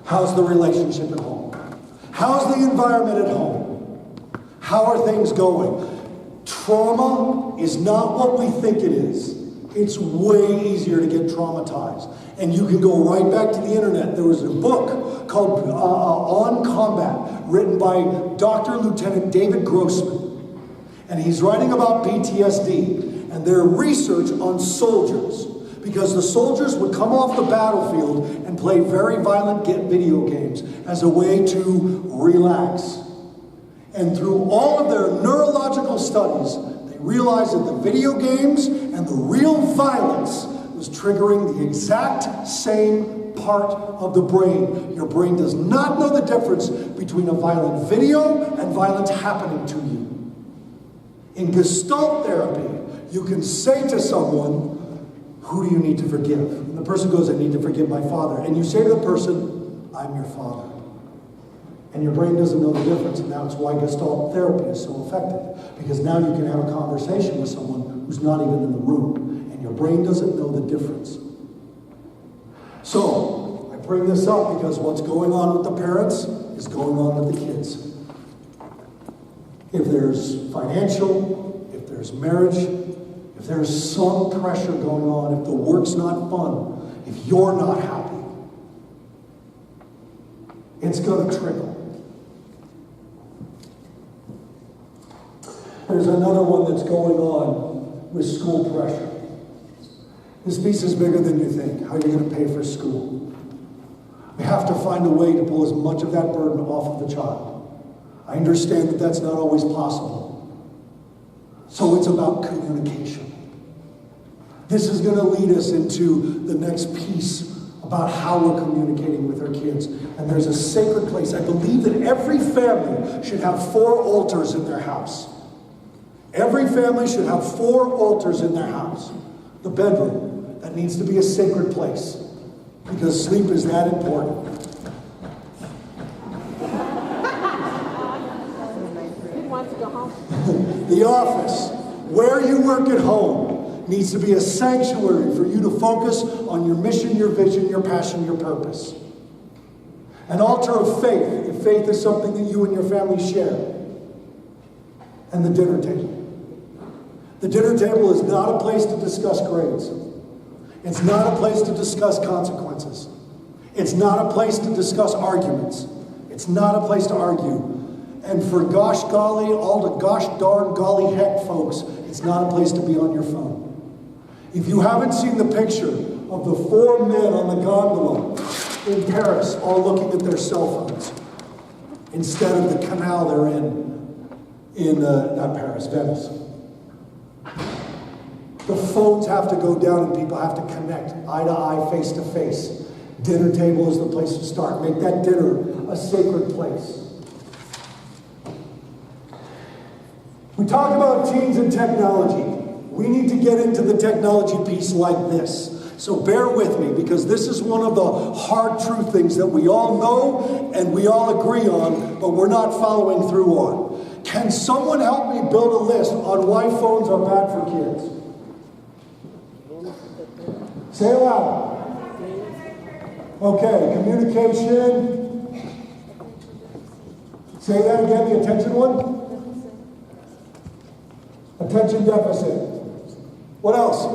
How's the relationship at home? How's the environment at home? How are things going? Trauma is not what we think it is. It's way easier to get traumatized. And you can go right back to the internet. There was a book called On Combat, written by Dr. Lieutenant David Grossman. And he's writing about PTSD and their research on soldiers. Because the soldiers would come off the battlefield and play very violent video games as a way to relax. And through all of their neurological studies, they realized that the video games and the real violence was triggering the exact same part of the brain. Your brain does not know the difference between a violent video and violence happening to you. In Gestalt therapy, you can say to someone, who do you need to forgive? And the person goes, I need to forgive my father. And you say to the person, I'm your father. And your brain doesn't know the difference. And that's why Gestalt therapy is so effective. Because now you can have a conversation with someone who's not even in the room. And your brain doesn't know the difference. So, I bring this up because what's going on with the parents is going on with the kids. If there's financial, if there's marriage, if there's some pressure going on, if the work's not fun, if you're not happy, it's going to trickle. There's another one that's going on with school pressure. This piece is bigger than you think. How are you going to pay for school? We have to find a way to pull as much of that burden off of the child. I understand that that's not always possible. So it's about communication. This is going to lead us into the next piece about how we're communicating with our kids. And there's a sacred place. I believe that every family should have 4 altars in their house. Every family should have 4 altars in their house. The bedroom, that needs to be a sacred place because sleep is that important. The office, where you work at home, needs to be a sanctuary for you to focus on your mission, your vision, your passion, your purpose. An altar of faith, if faith is something that you and your family share. And the dinner table. The dinner table is not a place to discuss grades. It's not a place to discuss consequences. It's not a place to discuss arguments. It's not a place to argue. And for gosh golly, all the gosh darn golly heck folks, it's not a place to be on your phone. If you haven't seen the picture of the 4 men on the gondola in Paris all looking at their cell phones instead of the canal they're in not Paris, Venice. The phones have to go down and people have to connect eye to eye, face to face. Dinner table is the place to start. Make that dinner a sacred place. We talk about teens and technology. We need to get into the technology piece like this. So bear with me because this is one of the hard truth things that we all know and we all agree on, but we're not following through on. Can someone help me build a list on why phones are bad for kids? Say it loud. Okay, communication. Say that again, the attention one. Attention deficit. What else?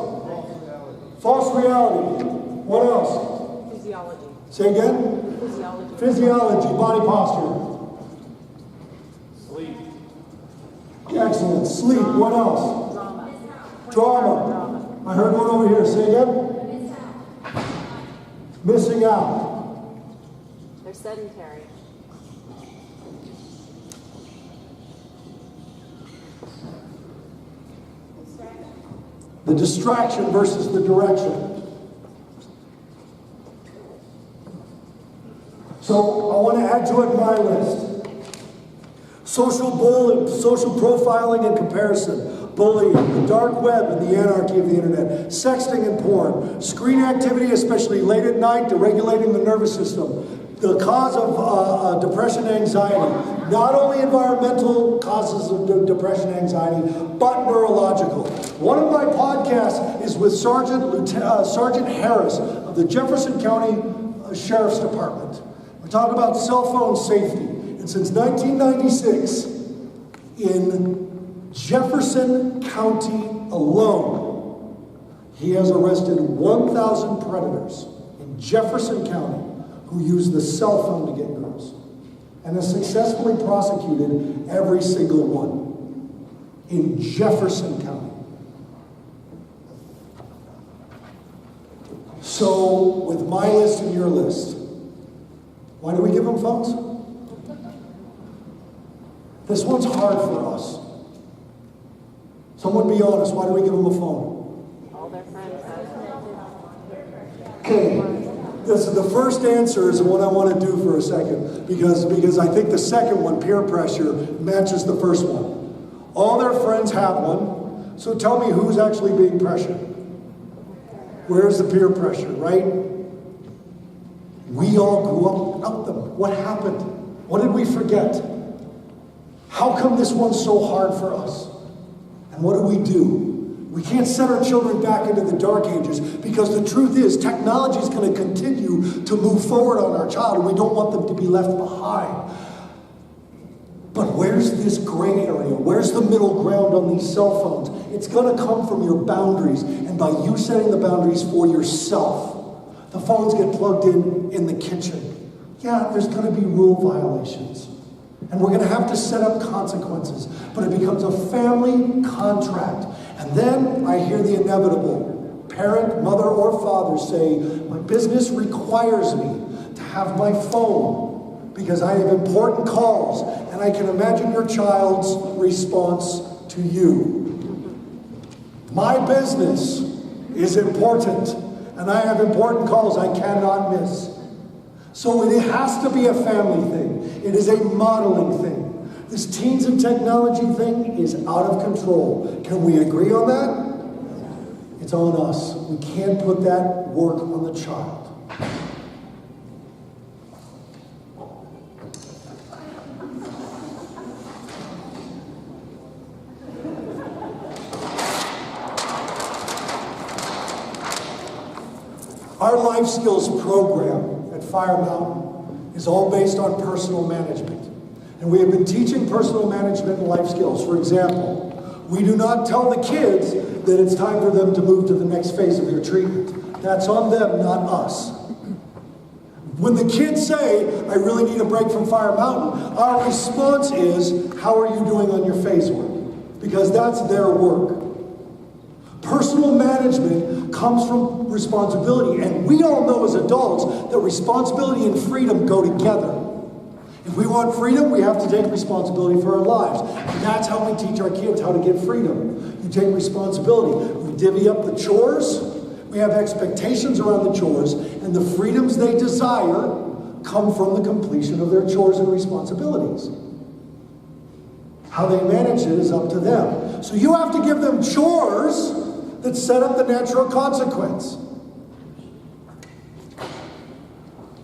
False reality. What else? Physiology. Say again? Physiology. Physiology, body posture. Sleep. Excellent. Sleep. What else? Drama. Drama. I heard one over here. Say again? Missing out. They're sedentary. The distraction versus the direction. So I want to add to it my list. Social bullying, social profiling and comparison, bullying, the dark web and the anarchy of the internet, sexting and porn, screen activity, especially late at night, deregulating the nervous system, the cause of depression and anxiety, not only environmental causes of depression and anxiety, but neurological. One of my podcasts is with Sergeant Harris of the Jefferson County Sheriff's Department. We talk about cell phone safety. And since 1996, in Jefferson County alone, he has arrested 1,000 predators in Jefferson County who use the cell phone to get girls, and has successfully prosecuted every single one in Jefferson County. So, with my list and your list, why do we give them phones? This one's hard for us. Someone be honest, why do we give them a phone? All their friends have. Okay. The first answer is the one I want to do for a second, because I think the second one, peer pressure, matches the first one. All their friends have one, so tell me who's actually being pressured. Where's the peer pressure, right? We all grew up without them. What happened? What did we forget? How come this one's so hard for us? And what do? We can't set our children back into the dark ages, because the truth is technology is going to continue to move forward on our child, and we don't want them to be left behind. But where's this gray area? Where's the middle ground on these cell phones? It's going to come from your boundaries, and by you setting the boundaries for yourself. The phones get plugged in the kitchen. Yeah, there's going to be rule violations. And we're going to have to set up consequences. But it becomes a family contract. And then I hear the inevitable. Parent, mother, or father say, my business requires me to have my phone because I have important calls. And I can imagine your child's response to you. My business is important, and I have important calls I cannot miss. So it has to be a family thing. It is a modeling thing. This teens and technology thing is out of control. Can we agree on that? It's on us. We can't put that work on the child. Our life skills program at Fire Mountain is all based on personal management. And we have been teaching personal management and life skills. For example, we do not tell the kids that it's time for them to move to the next phase of their treatment. That's on them, not us. When the kids say, I really need a break from Fire Mountain, our response is, how are you doing on your phase work? Because that's their work. Personal management comes from responsibility, and we all know as adults that responsibility and freedom go together. If we want freedom, we have to take responsibility for our lives. And that's how we teach our kids how to get freedom. You take responsibility. We divvy up the chores, we have expectations around the chores, and the freedoms they desire come from the completion of their chores and responsibilities. How they manage it is up to them. So you have to give them chores that set up the natural consequence.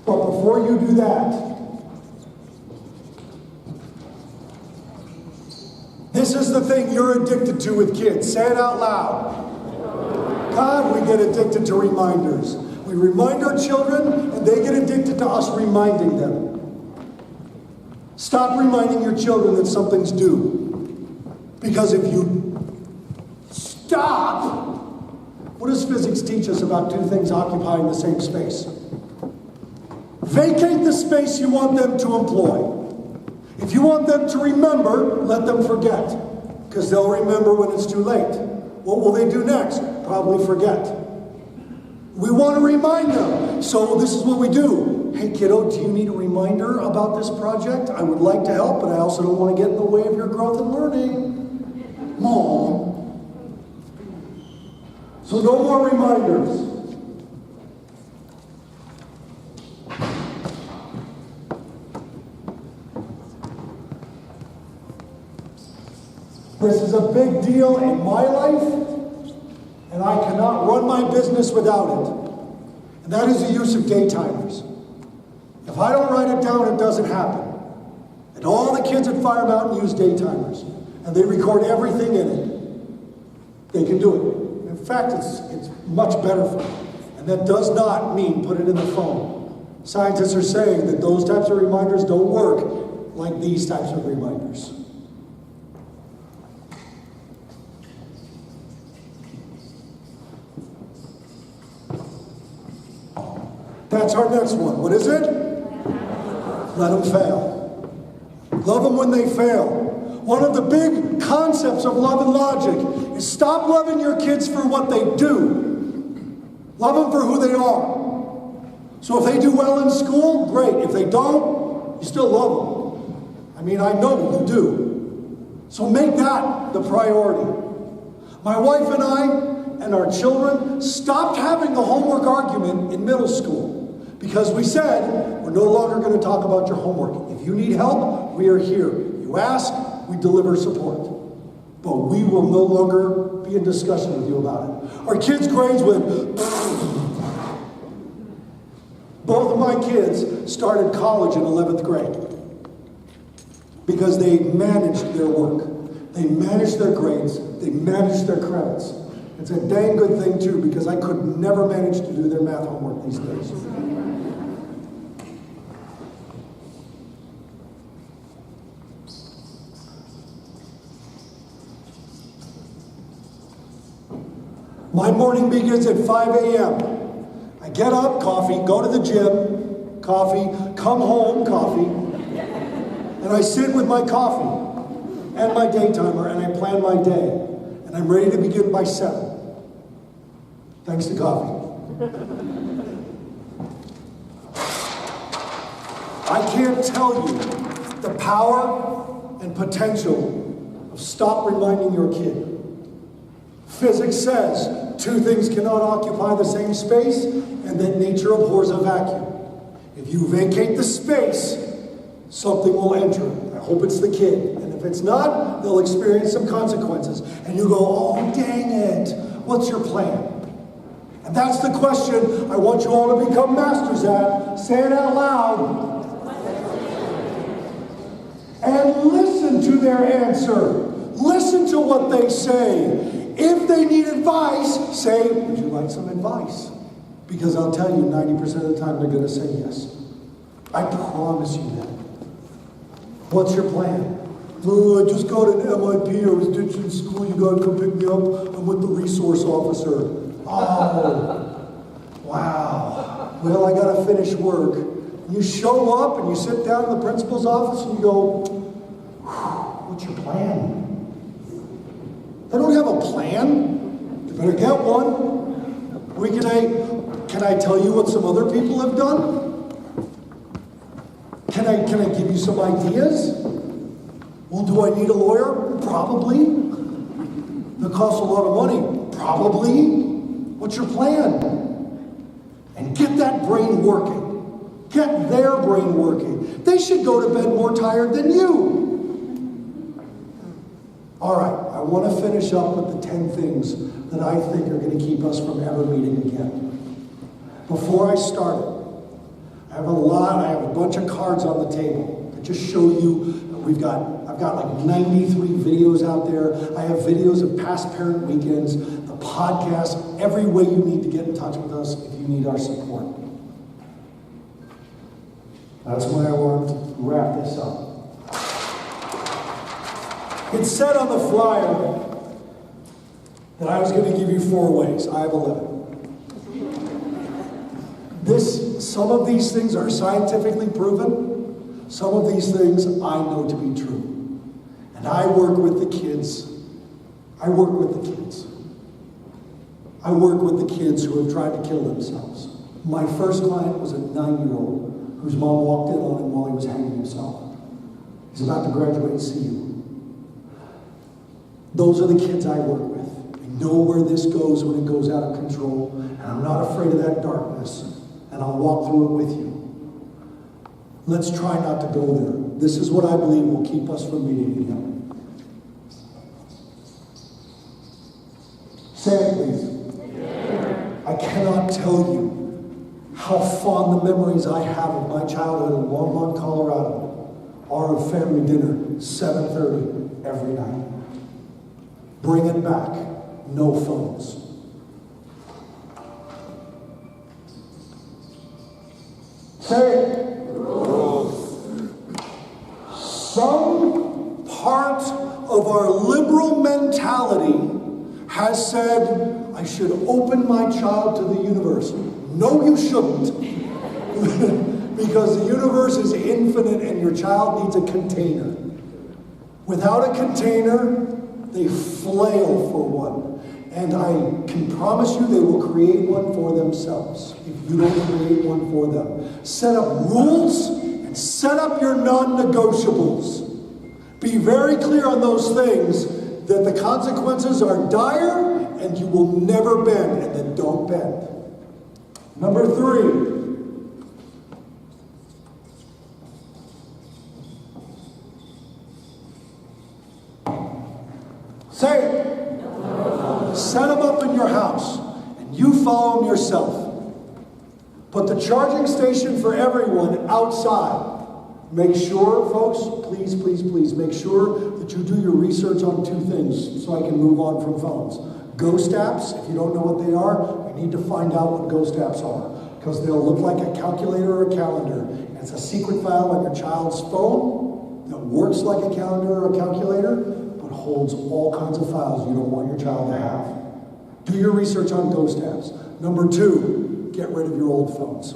But before you do that, this is the thing you're addicted to with kids. Say it out loud. God, we get addicted to reminders. We remind our children, and they get addicted to us reminding them. Stop reminding your children that something's due. Because if you stop, What does physics teach us about two things occupying the same space? Vacate the space you want them to employ. If you want them to remember, let them forget, because they'll remember when it's too late. What will they do next? Probably forget. We want to remind them, so this is what we do. Hey kiddo, do you need a reminder about this project? I would like to help, but I also don't want to get in the way of your growth and learning. Mom. So no more reminders. This is a big deal in my life, and I cannot run my business without it. And that is the use of daytimers. If I don't write it down, it doesn't happen. And all the kids at Fire Mountain use daytimers, and they record everything in it. They can do it. In fact, it's much better for them. And that does not mean put it in the phone. Scientists are saying that those types of reminders don't work like these types of reminders. That's our next one. What is it? Let them fail. Love them when they fail. One of the big concepts of love and logic is stop loving your kids for what they do. Love them for who they are. So if they do well in school, great. If they don't, you still love them. I mean, I know you do. So make that the priority. My wife and I and our children stopped having the homework argument in middle school because we said, we're no longer going to talk about your homework. If you need help, we are here. You ask, we deliver support. But we will no longer be in discussion with you about it. Our kids' grades went. Both of my kids started college in 11th grade because they managed their work. They managed their grades. They managed their credits. It's a dang good thing, too, because I could never manage to do their math homework these days. My morning begins at 5 a.m. I get up, coffee, go to the gym, coffee, come home, coffee, and I sit with my coffee and my daytimer and I plan my day. And I'm ready to begin by 7. Thanks to coffee. I can't tell you the power and potential of stop reminding your kid. Physics says 2 things cannot occupy the same space and that nature abhors a vacuum. If you vacate the space, something will enter. I hope it's the kid. And if it's not, they'll experience some consequences. And you go, oh, dang it. What's your plan? And that's the question I want you all to become masters at. Say it out loud. And listen to their answer. Listen to what they say. If they need advice, say, would you like some advice? Because I'll tell you, 90% of the time they're going to say yes. I promise you that. What's your plan? Oh, I just got an MIP. I was ditched in school. You got to come pick me up. I'm with the resource officer. Oh, wow. Well, I got to finish work. You show up and you sit down in the principal's office and you go, what's your plan? They don't have a plan. You better get one. We can say, can I tell you what some other people have done? Can I give you some ideas? Well, do I need a lawyer? Probably. That costs a lot of money? Probably. What's your plan? And get that brain working. Get their brain working. They should go to bed more tired than you. All right, I want to finish up with the 10 things that I think are going to keep us from ever meeting again. Before I start it, I have a bunch of cards on the table that just show you, I've got like 93 videos out there. I have videos of past parent weekends, the podcast, every way you need to get in touch with us if you need our support. That's why I want to wrap this up. It said on the flyer, that I was going to give you 4 ways. I have 11. Some of these things are scientifically proven. Some of these things I know to be true. And I work with the kids. I work with the kids. I work with the kids who have tried to kill themselves. My first client was a 9-year-old whose mom walked in on him while he was hanging himself. He's about to graduate CU. Those are the kids I work with. I know where this goes when it goes out of control, and I'm not afraid of that darkness, and I'll walk through it with you. Let's try not to go there. This is what I believe will keep us from meeting again. Say it, please. I cannot tell you how fond the memories I have of my childhood in Longmont, Colorado are of family dinner, 7:30 every night. Bring it back. No phones. Say it. Some part of our liberal mentality has said, I should open my child to the universe. No, you shouldn't. Because the universe is infinite and your child needs a container. Without a container, they flail for one. And I can promise you they will create one for themselves if you don't create one for them. Set up rules and set up your non-negotiables. Be very clear on those things that the consequences are dire and you will never bend, and then don't bend. Number 3. Say it. No. Set them up in your house, and you follow them yourself. Put the charging station for everyone outside. Make sure, folks, please, please, please, make sure that you do your research on 2 things so I can move on from phones. Ghost apps, if you don't know what they are, you need to find out what ghost apps are, because they'll look like a calculator or a calendar. And it's a secret file on your child's phone that works like a calendar or a calculator, but holds all kinds of files you don't want your child to have. Do your research on ghost apps. Number 2, get rid of your old phones.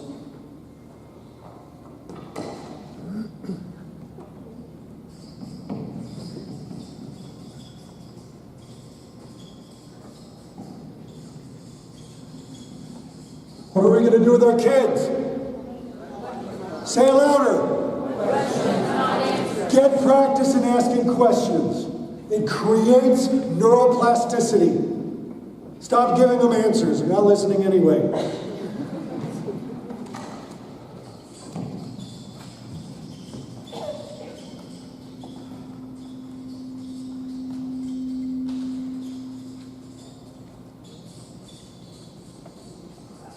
What are we going to do with our kids? Say it louder. Get practice in asking questions. It creates neuroplasticity. Stop giving them answers. They're not listening anyway.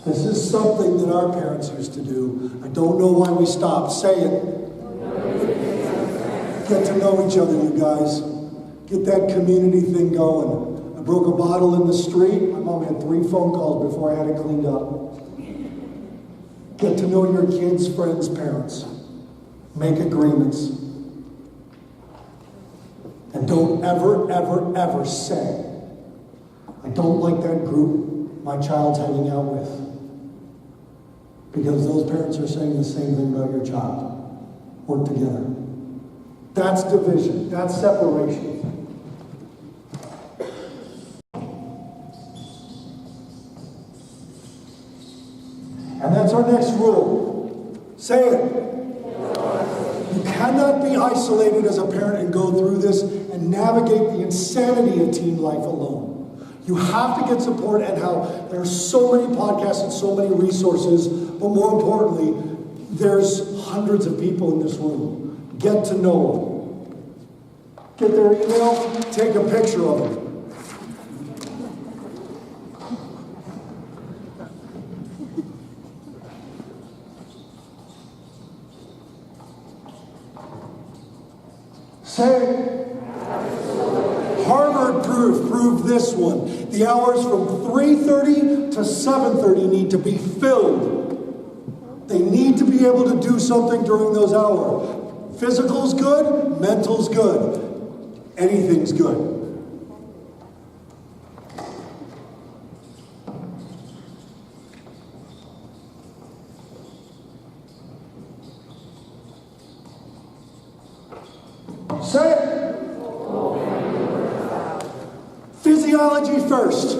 This is something that our parents used to do. I don't know why we stopped. Say it. Get to know each other, you guys. Get that community thing going. I broke a bottle in the street. My mom had 3 phone calls before I had it cleaned up. Get to know your kids' friends' parents. Make agreements. And don't ever, ever, ever say, I don't like that group my child's hanging out with. Because those parents are saying the same thing about your child. Work together. That's division. That's separation. And that's our next rule. Say it. You cannot be isolated as a parent and go through this and navigate the insanity of teen life alone. You have to get support, and how there are so many podcasts and so many resources, but more importantly, there's hundreds of people in this room. Get to know them. Get their email, take a picture of them. Say, Harvard proved this one. The hours from 3:30 to 7:30 need to be filled. They need to be able to do something during those hours. Physical's good, mental's good. Anything's good. Say it. Physiology first.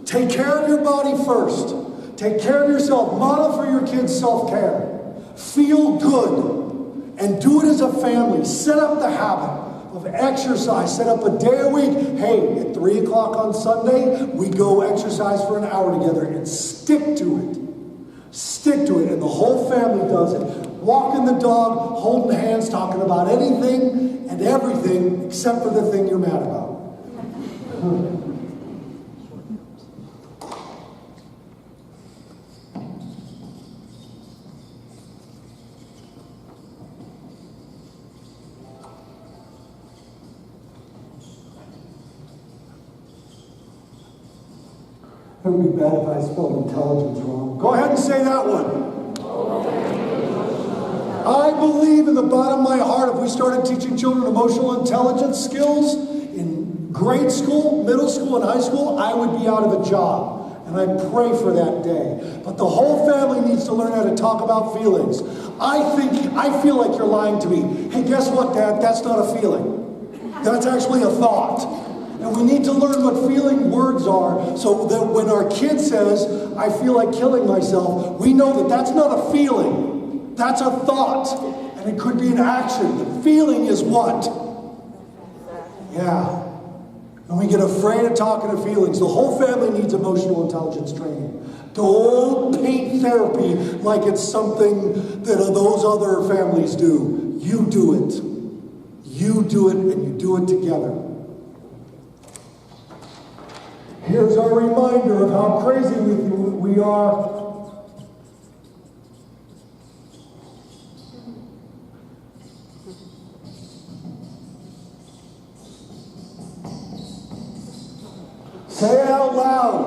Take care of your body first. Take care of yourself. Model for your kids self-care. Feel good. And do it as a family. Set up the habit of exercise. Set up a day a week. Hey, at 3 o'clock on Sunday, we go exercise for an hour together and stick to it. Stick to it. And the whole family does it. Walking the dog, holding hands, talking about anything and everything except for the thing you're mad about. It would be bad if I spelled intelligence wrong. Go ahead and say that one. I believe in the bottom of my heart, if we started teaching children emotional intelligence skills in grade school, middle school, and high school, I would be out of a job. And I pray for that day. But the whole family needs to learn how to talk about feelings. I feel like you're lying to me. Hey, guess what, Dad? That's not a feeling. That's actually a thought. And we need to learn what feeling words are so that when our kid says, I feel like killing myself, we know that that's not a feeling. That's a thought. And it could be an action. The feeling is what? Yeah. And we get afraid of talking to feelings. The whole family needs emotional intelligence training. Don't paint therapy like it's something that those other families do. You do it. You do it, and you do it together. Here's our reminder of how crazy we are. Say it out loud.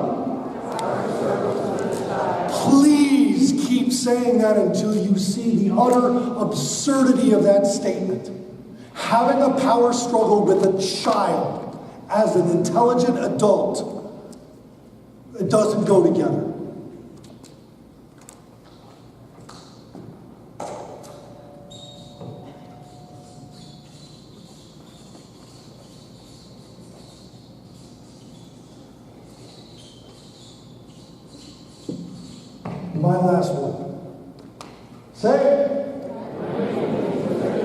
Please keep saying that until you see the utter absurdity of that statement. Having a power struggle with a child as an intelligent adult, it doesn't go together. My last one. Say it.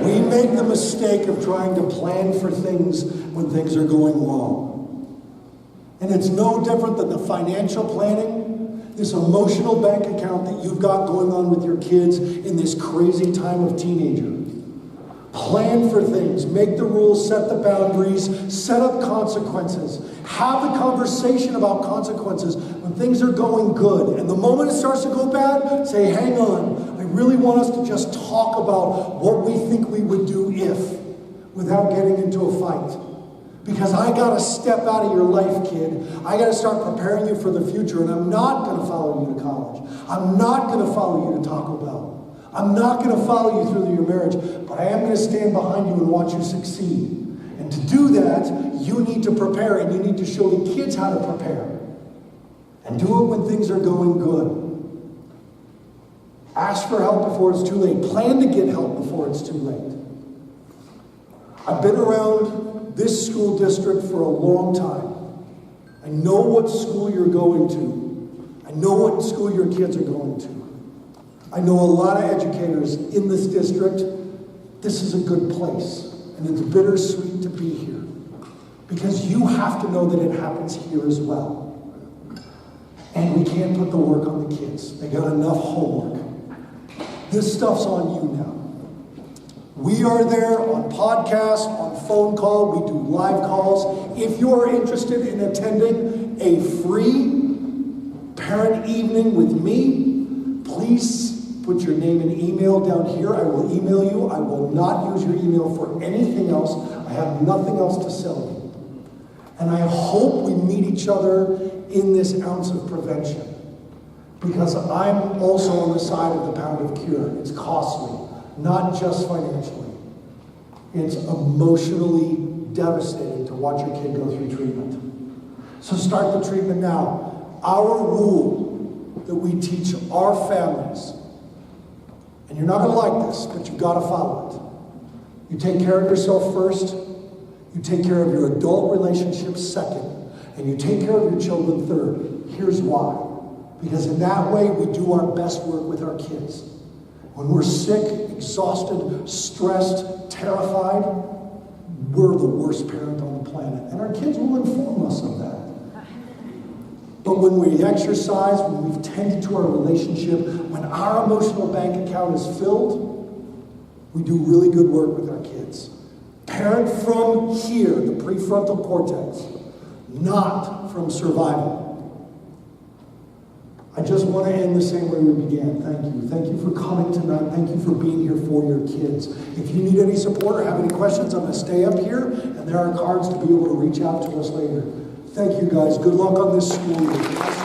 We make the mistake of trying to plan for things when things are going wrong. And it's no different than the financial planning, this emotional bank account that you've got going on with your kids in this crazy time of teenager. Plan for things, make the rules, set the boundaries, set up consequences. Have the conversation about consequences when things are going good. And the moment it starts to go bad, say, hang on, I really want us to just talk about what we think we would do if, without getting into a fight. Because I got to step out of your life, kid. I got to start preparing you for the future, and I'm not going to follow you to college. I'm not going to follow you to Taco Bell. I'm not going to follow you through your marriage, but I am going to stand behind you and watch you succeed. And to do that, you need to prepare, and you need to show the kids how to prepare. And do it when things are going good. Ask for help before it's too late. Plan to get help before it's too late. I've been around this school district for a long time. I know what school you're going to. I know what school your kids are going to. I know a lot of educators in this district. This is a good place, and it's bittersweet to be here because you have to know that it happens here as well. And we can't put the work on the kids. They got enough homework. This stuff's on you now. We are there on podcast, on phone call. We do live calls. If you are interested in attending a free parent evening with me, please put your name and email down here. I will email you. I will not use your email for anything else. I have nothing else to sell you. And I hope we meet each other in this ounce of prevention. Because I'm also on the side of the pound of cure. It's costly, not just financially. It's emotionally devastating to watch your kid go through treatment. So start the treatment now. Our rule that we teach our families, and you're not going to like this, but you've got to follow it. You take care of yourself first, you take care of your adult relationships second, and you take care of your children third. Here's why. Because in that way, we do our best work with our kids. When we're sick, exhausted, stressed, terrified, we're the worst parent on the planet. And our kids will inform us of that. But when we exercise, when we've tended to our relationship, when our emotional bank account is filled, we do really good work with our kids. Parent from here, the prefrontal cortex, not from survival. I just want to end the same way we began. Thank you. Thank you for coming tonight. Thank you for being here for your kids. If you need any support or have any questions, I'm going to stay up here, and there are cards to be able to reach out to us later. Thank you, guys. Good luck on this school year.